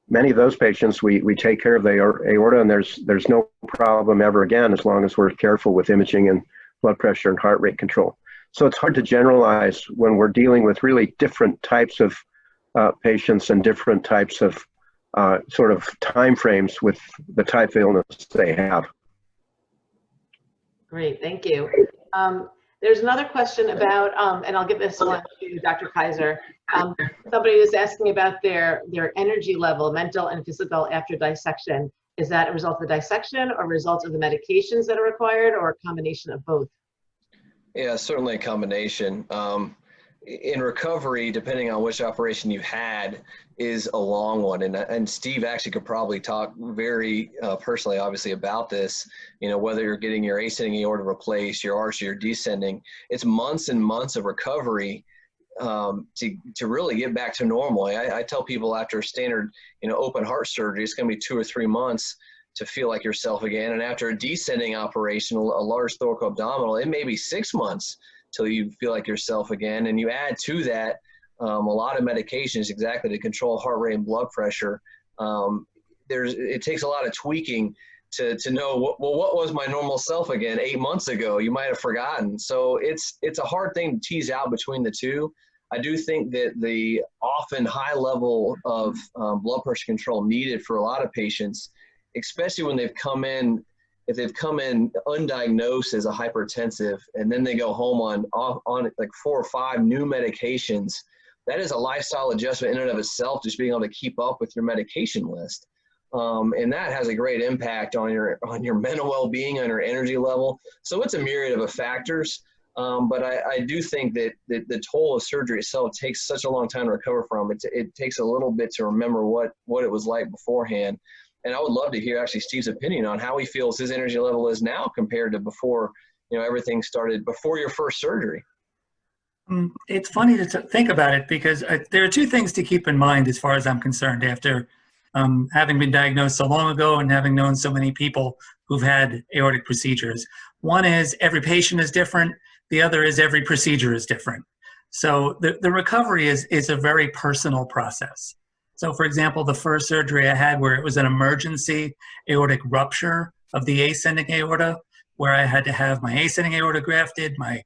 many of those patients we take care of the aorta, and there's no problem ever again as long as we're careful with imaging and blood pressure and heart rate control. So it's hard to generalize when we're dealing with really different types of patients and different types of sort of time frames with the type of illness they have. Great, thank you. There's another question about, and I'll give this one to Dr. Kaiser. Somebody was asking about their energy level, mental and physical, after dissection. Is that a result of the dissection or a result of the medications that are required, or a combination of both? Yeah, certainly a combination. In recovery, depending on which operation you had, is a long one. And Steve actually could probably talk very personally, obviously, about this. You know, whether you're getting your ascending aorta replaced, your arch, your descending, it's months and months of recovery to really get back to normal. I tell people after standard, open heart surgery, it's going to be 2 or 3 months to feel like yourself again. And after a descending operation, a large thoracoabdominal, it may be 6 months till you feel like yourself again. And you add to that a lot of medications exactly to control heart rate and blood pressure. It takes a lot of tweaking to know, what was my normal self again 8 months ago? You might have forgotten. So it's a hard thing to tease out between the two. I do think that the often high level of blood pressure control needed for a lot of patients, especially when they've come in, if they've come in undiagnosed as a hypertensive and then they go home on like 4 or 5 new medications, that is a lifestyle adjustment in and of itself, just being able to keep up with your medication list. And that has a great impact on your mental well-being, on your energy level. So it's a myriad of factors. But I do think that the toll of surgery itself takes such a long time to recover from. It takes a little bit to remember what it was like beforehand. And I would love to hear actually Steve's opinion on how he feels his energy level is now compared to before, everything started, before your first surgery. It's funny to think about it, because there are 2 things to keep in mind as far as I'm concerned after having been diagnosed so long ago and having known so many people who've had aortic procedures. One is every patient is different. The other is every procedure is different. So the recovery is a very personal process. So for example, the first surgery I had, where it was an emergency aortic rupture of the ascending aorta, where I had to have my ascending aorta grafted, my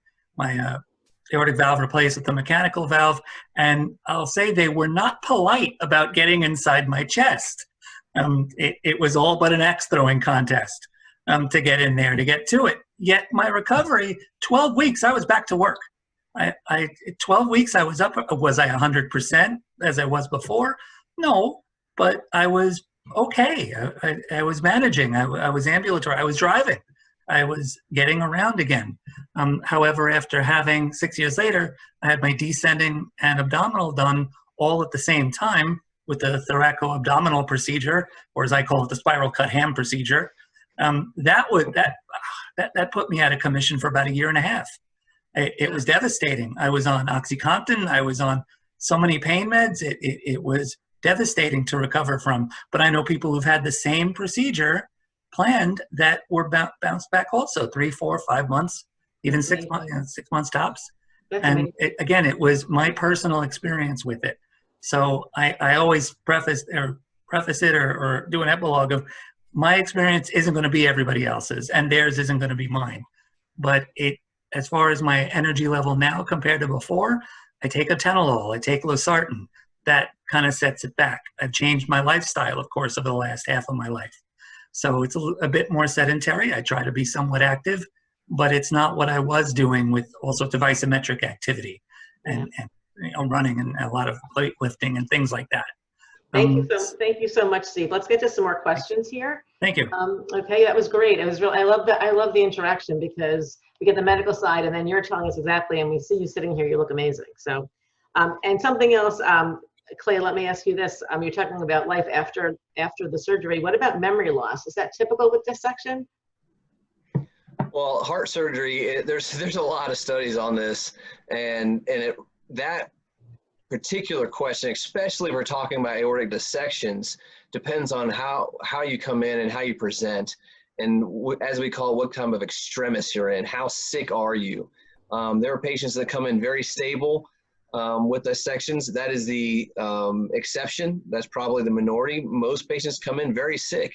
aortic valve replaced with the mechanical valve. And I'll say they were not polite about getting inside my chest. It was all but an axe throwing contest to get in there, to get to it. Yet my recovery, 12 weeks, I was back to work. 12 weeks I was up. Was I 100% as I was before? No, but I was okay. I was managing. I was ambulatory. I was driving. I was getting around again. However, after having 6 years later, I had my descending and abdominal done all at the same time with the thoraco-abdominal procedure, or as I call it, the spiral cut ham procedure. That put me out of commission for about 1.5 years. It was devastating. I was on OxyContin. I was on so many pain meds. It was devastating to recover from. But I know people who've had the same procedure planned that were bounced back also 3, 4, 5 months, even 6 months, 6 months tops. And it was my personal experience with it. So I always preface it or do an epilogue of my experience isn't going to be everybody else's, and theirs isn't going to be mine. But as far as my energy level now compared to before, I take atenolol, I take losartan. That kind of sets it back. I've changed my lifestyle, of course, over the last half of my life. So it's a bit more sedentary. I try to be somewhat active, but it's not what I was doing with all sorts of isometric activity and running and a lot of plate lifting and things like that. Thank you so much, Steve. Let's get to some more questions here. Thank you. Okay, that was great. It was real. I love the interaction, because we get the medical side, and then you're telling us exactly, and we see you sitting here. You look amazing. So, and something else, Clay, let me ask you this. You're talking about life after the surgery. What about memory loss? Is that typical with dissection? Well, heart surgery, there's a lot of studies on this, and that particular question, especially if we're talking about aortic dissections, depends on how you come in and how you present, and as we call it, what kind of extremis you're in. How sick are you? There are patients that come in very stable with dissections. That is the exception. That's probably the minority. Most patients come in very sick,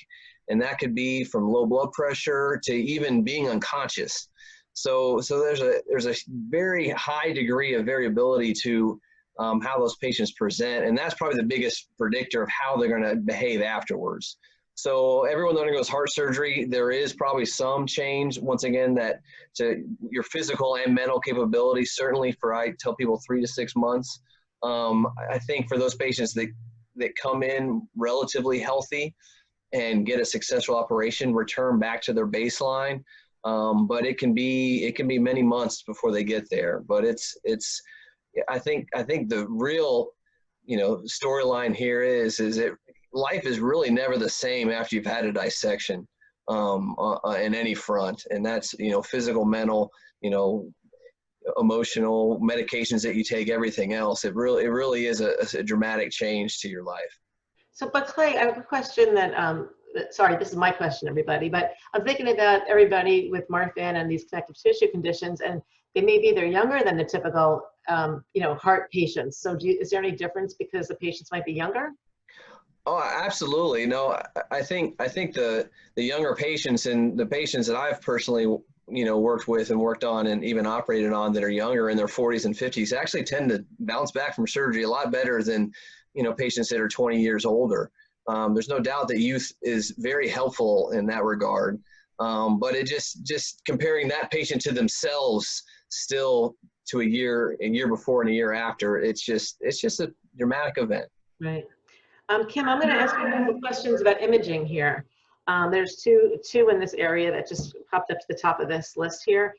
and that could be from low blood pressure to even being unconscious. So there's a very high degree of variability to how those patients present, and that's probably the biggest predictor of how they're going to behave afterwards. So everyone that undergoes heart surgery, there is probably some change, once again, that to your physical and mental capabilities, certainly I tell people 3 to 6 months. I think for those patients that come in relatively healthy and get a successful operation, return back to their baseline. But it can be many months before they get there. But I think the real, storyline here is that life is really never the same after you've had a dissection in any front, and that's physical, mental, emotional medications that you take, everything else. It really is a dramatic change to your life. So, but Clay, I have a question that, sorry, this is my question, everybody, but I'm thinking about everybody with Marfan and these connective tissue conditions, and they're younger than the typical, heart patients. So is there any difference because the patients might be younger? Oh, absolutely. No, I think the younger patients and the patients that I've personally, worked with and worked on and even operated on that are younger in their 40s and 50s actually tend to bounce back from surgery a lot better than, patients that are 20 years older. There's no doubt that youth is very helpful in that regard. But it just comparing that patient to themselves still to a year before and a year after, it's just a dramatic event. Right. Kim, I'm going to ask you a couple questions about imaging here. There's two in this area that just popped up to the top of this list here.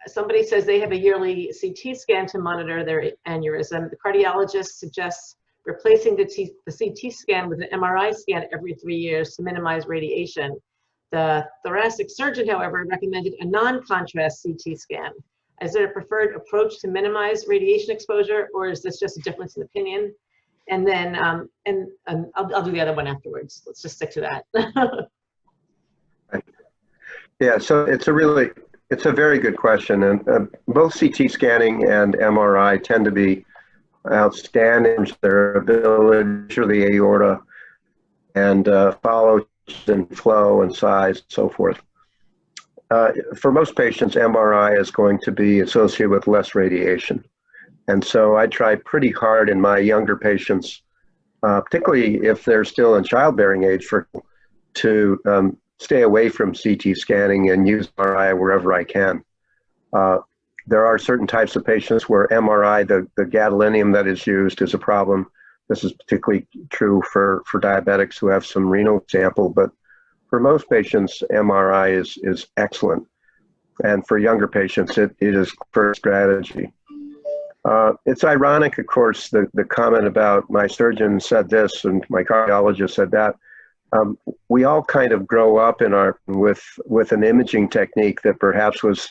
Somebody says they have a yearly CT scan to monitor their aneurysm. The cardiologist suggests replacing the CT scan with an MRI scan every 3 years to minimize radiation. The thoracic surgeon, however, recommended a non-contrast CT scan. Is it a preferred approach to minimize radiation exposure, or is this just a difference in opinion? And then, I'll do the other one afterwards. Let's just stick to that. Yeah, so it's a very good question, and both CT scanning and MRI tend to be outstanding in their ability to measure the aorta and follow and flow and size and so forth. For most patients, MRI is going to be associated with less radiation. And so I try pretty hard in my younger patients, particularly if they're still in childbearing age, to stay away from CT scanning and use MRI wherever I can. There are certain types of patients where MRI, the gadolinium that is used, is a problem. This is particularly true for diabetics who have some renal sample, but for most patients, MRI is excellent. And for younger patients, it is first strategy. It's ironic, of course, the comment about my surgeon said this and my cardiologist said that. We all kind of grow up with an imaging technique that perhaps was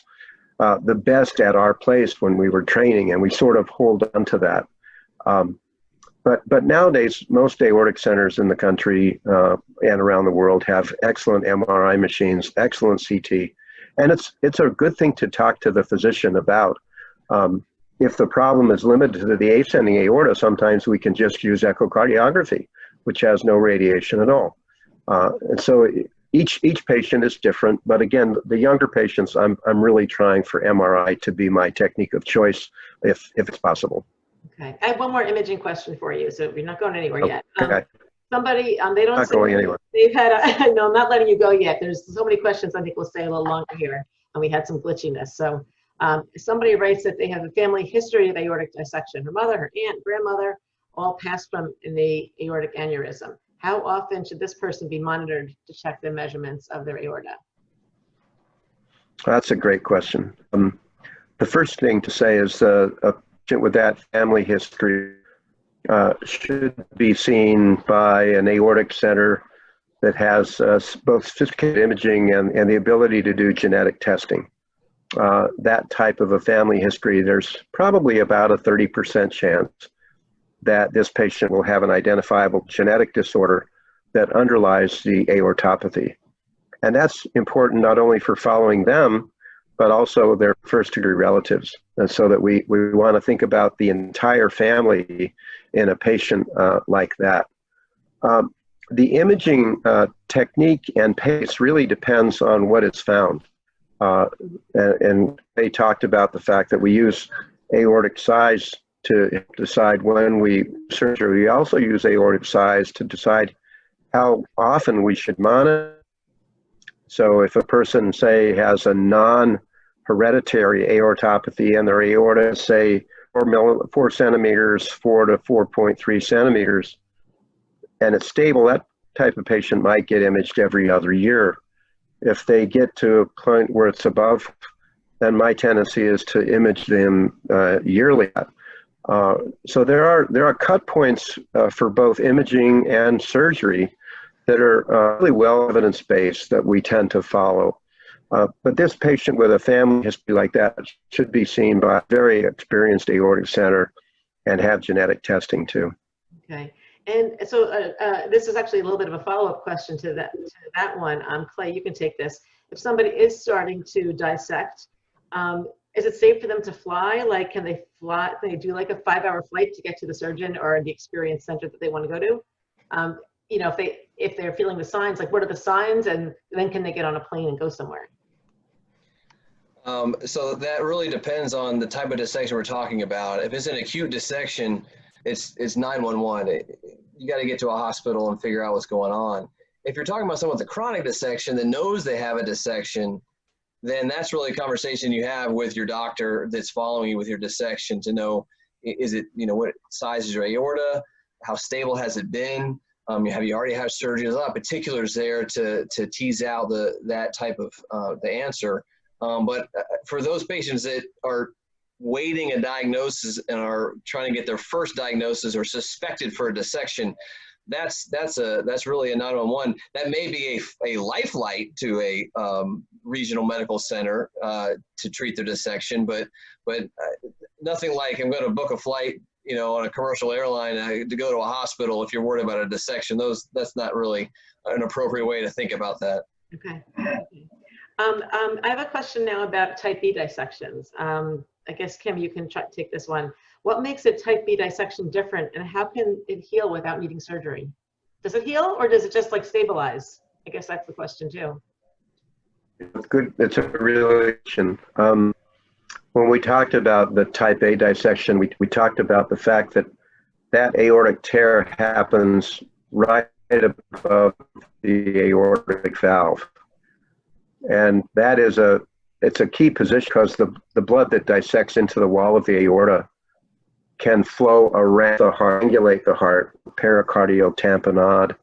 the best at our place when we were training, and we sort of hold on to that. But nowadays, most aortic centers in the country and around the world have excellent MRI machines, excellent CT, and it's a good thing to talk to the physician about. If the problem is limited to the ascending aorta, sometimes we can just use echocardiography, which has no radiation at all. And so each patient is different, but again, the younger patients, I'm really trying for MRI to be my technique of choice if it's possible. Okay, I have one more imaging question for you, so we're not going anywhere yet. Okay. Somebody, they don't Not say going anywhere. They've had no, I'm not letting you go yet. There's so many questions. I think we'll stay a little longer here, and we had some glitchiness. So somebody writes that they have a family history of aortic dissection. Her mother, her aunt, grandmother, all passed from an aortic aneurysm. How often should this person be monitored to check the measurements of their aorta? That's a great question. The first thing to say is a patient with that family history should be seen by an aortic center that has both sophisticated imaging and the ability to do genetic testing. That type of a family history, there's probably about a 30% chance that this patient will have an identifiable genetic disorder that underlies the aortopathy. And that's important not only for following them, but also their first degree relatives. And so that we want to think about the entire family in a patient like that. The imaging technique and pace really depends on what is found. And they talked about the fact that we use aortic size to decide when we surgery. We also use aortic size to decide how often we should monitor. So if a person, say, has a non-hereditary aortopathy and their aorta is, say, 4 centimeters, 4 to 4.3 centimeters, and it's stable, that type of patient might get imaged every other year. If they get to a point where it's above, then my tendency is to image them yearly. So there are cut points for both imaging and surgery that are really well evidence-based that we tend to follow. But this patient with a family history like that should be seen by a very experienced aortic center and have genetic testing too. Okay. And so this is actually a little bit of a follow-up question to that one. Clay, you can take this. If somebody is starting to dissect, is it safe for them to fly? Like, can they fly? They do like a 5-hour flight to get to the surgeon or the experience center that they want to go to? You know, if they're feeling the signs, like what are the signs, and then can they get on a plane and go somewhere? So that really depends on the type of dissection we're talking about. If it's an acute dissection, it's 911. You got to get to a hospital and figure out what's going on. If you're talking about someone with a chronic dissection that knows they have a dissection, then that's really a conversation you have with your doctor that's following you with your dissection to know, is it, you know, what size is your aorta? How stable has it been? Have you already had surgery? There's a lot of particulars there to tease out that type of the answer. But for those patients that are waiting a diagnosis and are trying to get their first diagnosis or suspected for a dissection, that's really a 911. That may be a life light to a regional medical center to treat their dissection, but nothing like I'm going to book a flight, you know, on a commercial airline to go to a hospital if you're worried about a dissection. That's not really an appropriate way to think about that. Okay. I have a question now about type B dissections. I guess, Kim, you can take this one. What makes a type B dissection different, and how can it heal without needing surgery? Does it heal, or does it just like stabilize? I guess that's the question too. Good. It's a real question. When we talked about the type A dissection, we talked about the fact that aortic tear happens right above the aortic valve. And that is it's a key position because the blood that dissects into the wall of the aorta can flow around the heart, angulate the heart, pericardial tamponade.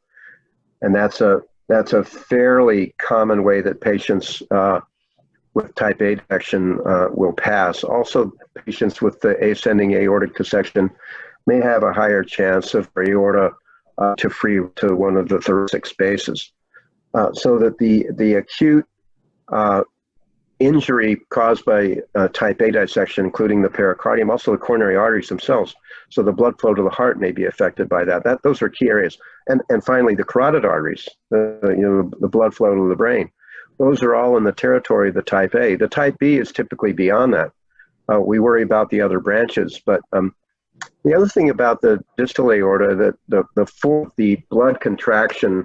And that's a fairly common way that patients with type A dissection will pass. Also, patients with the ascending aortic dissection may have a higher chance of aorta to free to one of the thoracic spaces. So that the acute injury caused by type A dissection, including the pericardium, also the coronary arteries themselves. So the blood flow to the heart may be affected by that. Those are key areas. And finally, the carotid arteries, the blood flow to the brain. Those are all in the territory of the type A. The type B is typically beyond that. We worry about the other branches, but the other thing about the distal aorta, that the blood contraction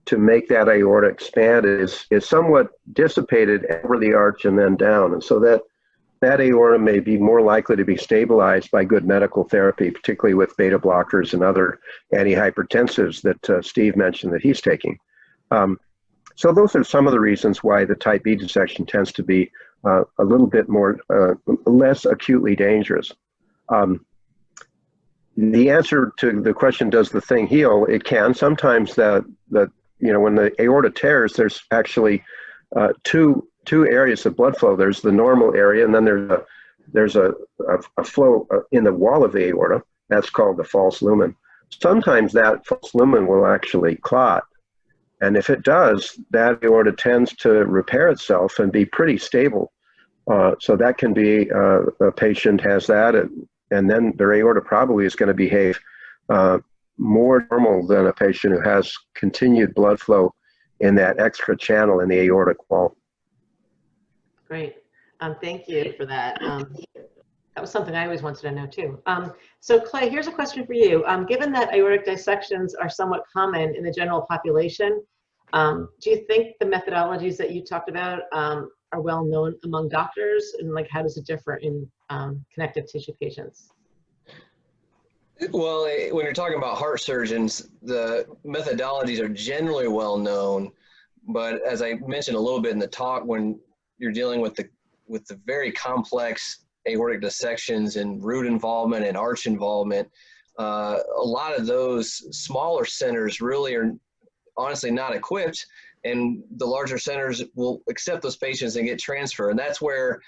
to make that aorta expand is somewhat dissipated over the arch and then down. And so that aorta may be more likely to be stabilized by good medical therapy, particularly with beta blockers and other antihypertensives that Steve mentioned that he's taking. So those are some of the reasons why the type B dissection tends to be a little bit more, less acutely dangerous. The answer to the question, does the thing heal? It can. Sometimes when the aorta tears, there's actually two areas of blood flow. There's the normal area, and then there's a flow in the wall of the aorta. That's called the false lumen. Sometimes that false lumen will actually clot. And if it does, that aorta tends to repair itself and be pretty stable. So that can be a patient has that, and then their aorta probably is going to behave more normal than a patient who has continued blood flow in that extra channel in the aortic wall. Great. Thank you for that. That was something I always wanted to know too. So Clay, here's a question for you. Given that aortic dissections are somewhat common in the general population, do you think the methodologies that you talked about are well known among doctors, and like how does it differ in connective tissue patients? Well, when you're talking about heart surgeons, the methodologies are generally well known, but as I mentioned a little bit in the talk, when you're dealing with the very complex aortic dissections and root involvement and arch involvement, a lot of those smaller centers really are honestly not equipped, and the larger centers will accept those patients and get transferred. And that's where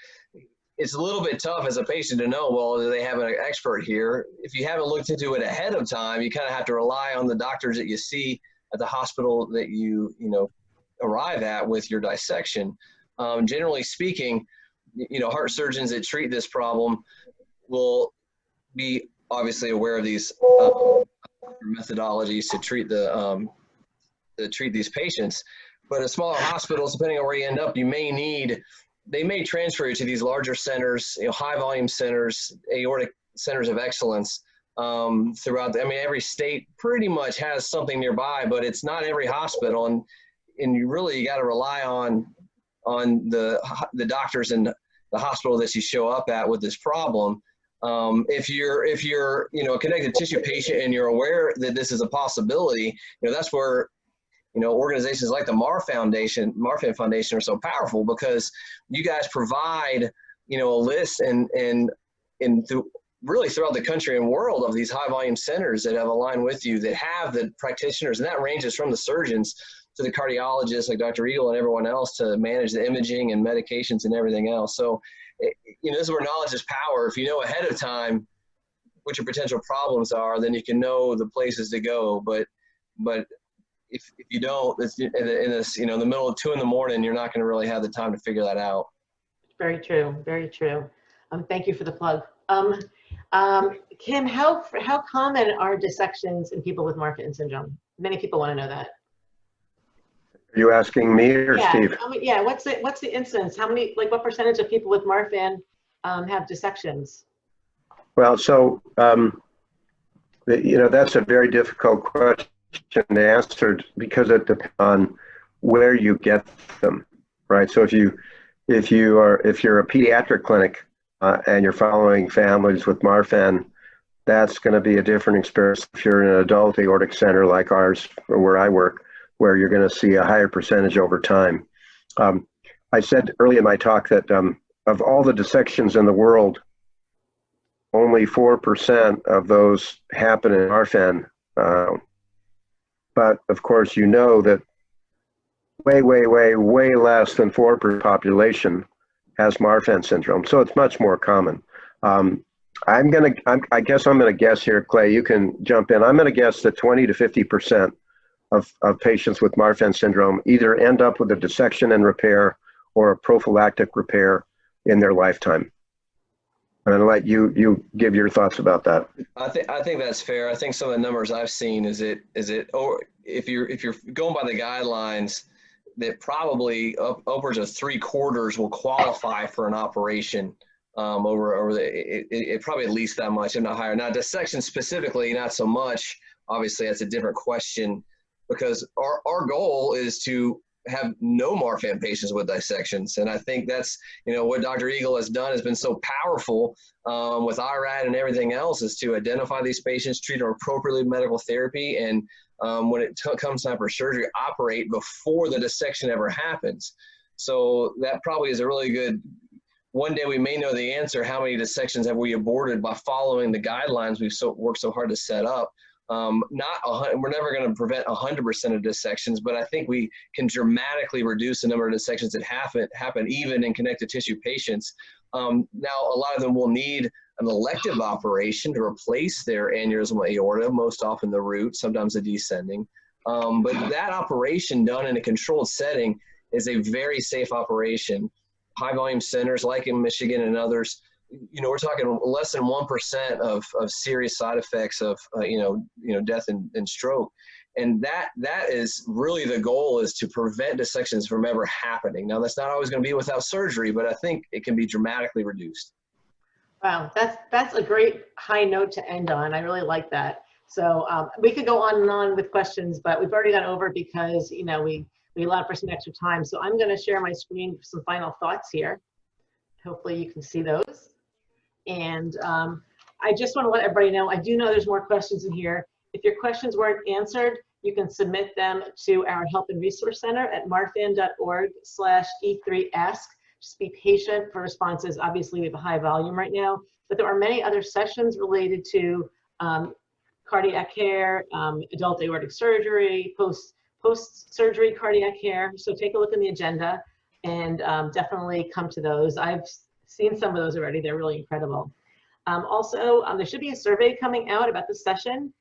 it's a little bit tough as a patient to know, well, do they have an expert here? If you haven't looked into it ahead of time, you kind of have to rely on the doctors that you see at the hospital that you arrive at with your dissection. Generally speaking, you know, heart surgeons that treat this problem will be obviously aware of these methodologies to treat these patients. But at smaller hospitals, depending on where you end up, they may transfer you to these larger centers, you know, high volume centers, aortic centers of excellence throughout. I mean, every state pretty much has something nearby, but it's not every hospital, and you really got to rely on the doctors in the hospital that you show up at with this problem. If you're you know, a connective tissue patient and you're aware that this is a possibility, you know, that's where, you know, organizations like the Marfan Foundation are so powerful, because you guys provide, you know, a list and really throughout the country and world of these high volume centers that have aligned with you, that have the practitioners, and that ranges from the surgeons to the cardiologists like Dr. Eagle and everyone else to manage the imaging and medications and everything else. So, you know, this is where knowledge is power. If you know ahead of time what your potential problems are, then you can know the places to go. But if you don't, it's in this, you know, in the middle of 2 a.m, you're not going to really have the time to figure that out. Very true. Very true. Thank you for the plug. Kim, how common are dissections in people with Marfan syndrome? Many people want to know that. Are you asking me or Steve? Yeah. What's the incidence? How many, like, what percentage of people with Marfan have dissections? Well, so you know, that's a very difficult question to answer, because it depends on where you get them, right? So if you're a pediatric clinic and you're following families with Marfan, that's going to be a different experience. If you're in an adult aortic center like ours, or where I work, where you're going to see a higher percentage over time. I said earlier in my talk that of all the dissections in the world, only 4% of those happen in Marfan. But of course, you know that way less than 4% population has Marfan syndrome. So it's much more common. I guess I'm going to guess here, Clay, you can jump in. I'm going to guess that 20 to 50% of patients with Marfan syndrome either end up with a dissection and repair or a prophylactic repair in their lifetime. I'm going to let you give your thoughts about that. I think that's fair. I think some of the numbers I've seen is or if you're going by the guidelines, that probably upwards of 3/4 will qualify for an operation. It probably at least that much, if not higher. Now, dissection specifically, not so much. Obviously, that's a different question, because our goal is to have no Marfan patients with dissections. And I think that's, you know, what Dr. Eagle has done has been so powerful with IRAD and everything else, is to identify these patients, treat them appropriately with medical therapy, and when it comes time for surgery, operate before the dissection ever happens. So that probably is a really good, one day we may know the answer, how many dissections have we aborted by following the guidelines we've worked so hard to set up. We're never going to prevent 100% of dissections, but I think we can dramatically reduce the number of dissections that happen even in connective tissue patients. Now, a lot of them will need an elective operation to replace their aneurysmal aorta, most often the root, sometimes the descending. But that operation done in a controlled setting is a very safe operation. High volume centers like in Michigan and others, you know, we're talking less than 1% of serious side effects of, death and stroke. And that is really the goal, is to prevent dissections from ever happening. Now, that's not always going to be without surgery, but I think it can be dramatically reduced. Wow, that's a great high note to end on. I really like that. So we could go on and on with questions, but we've already gone over because, you know, we allowed for some extra time. So I'm going to share my screen for some final thoughts here. Hopefully you can see those. And I just want to let everybody know, I do know there's more questions in here. If your questions weren't answered, you can submit them to our Help and Resource Center at marfan.org/E3ask. Just be patient for responses. Obviously, we have a high volume right now, but there are many other sessions related to cardiac care, adult aortic surgery, post-surgery cardiac care. So take a look in the agenda and definitely come to those. I've seen some of those already. They're really incredible. Also, there should be a survey coming out about the session.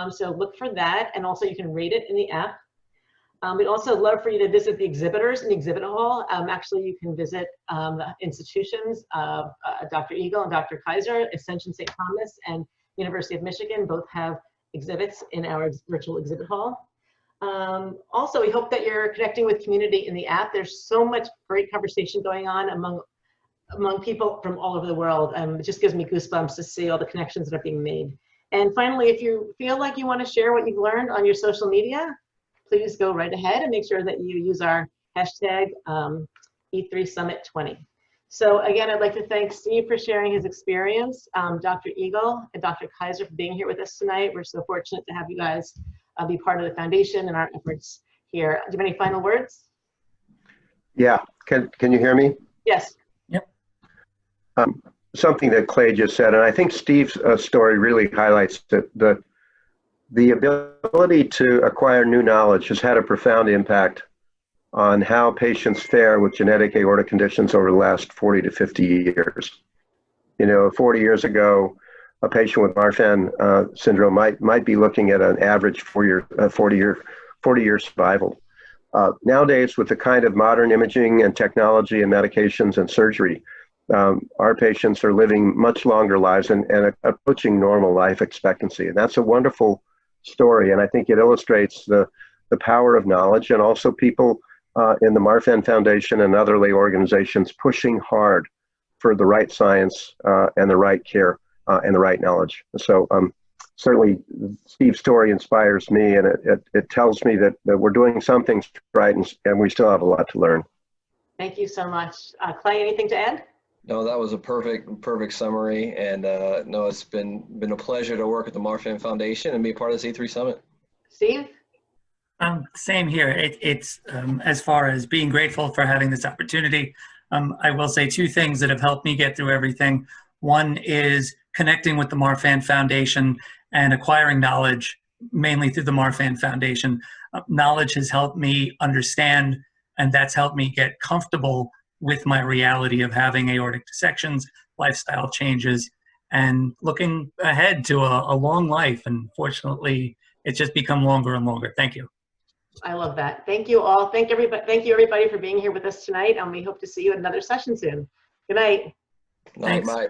So look for that, and also you can rate it in the app. We'd also love for you to visit the exhibitors in the exhibit hall. Actually, you can visit the institutions of Dr. Eagle and Dr. Kaiser, Ascension St. Thomas, and University of Michigan both have exhibits in our virtual exhibit hall. Also, we hope that you're connecting with community in the app. There's so much great conversation going on among people from all over the world. It just gives me goosebumps to see all the connections that are being made. And finally, if you feel like you want to share what you've learned on your social media, please go right ahead and make sure that you use our hashtag E3Summit20. So again, I'd like to thank Steve for sharing his experience, Dr. Eagle and Dr. Kaiser for being here with us tonight. We're so fortunate to have you guys be part of the foundation and our efforts here. Do you have any final words? Yeah, can you hear me? Yes. Yep. Something that Clay just said, and I think Steve's story really highlights that the ability to acquire new knowledge has had a profound impact on how patients fare with genetic aortic conditions over the last 40 to 50 years. You know, 40 years ago, a patient with Marfan syndrome might be looking at an average 40 year survival. Nowadays, with the kind of modern imaging and technology and medications and surgery, our patients are living much longer lives and approaching normal life expectancy. And that's a wonderful story. And I think it illustrates the power of knowledge, and also people in the Marfan Foundation and other lay organizations pushing hard for the right science and the right care and the right knowledge. So certainly Steve's story inspires me, and it tells me that we're doing some things right, and we still have a lot to learn. Thank you so much. Clay, anything to add? No, that was a perfect summary. And no, it's been a pleasure to work at the Marfan Foundation and be a part of this E3 Summit. Steve? Same here. It's as far as being grateful for having this opportunity, I will say two things that have helped me get through everything. One is connecting with the Marfan Foundation and acquiring knowledge, mainly through the Marfan Foundation. Knowledge has helped me understand, and that's helped me get comfortable with my reality of having aortic dissections, lifestyle changes, and looking ahead to a long life. And fortunately, it's just become longer and longer. Thank you. I love that. Thank you all. Thank you everybody for being here with us tonight, and we hope to see you at another session soon. Good night. Night, bye.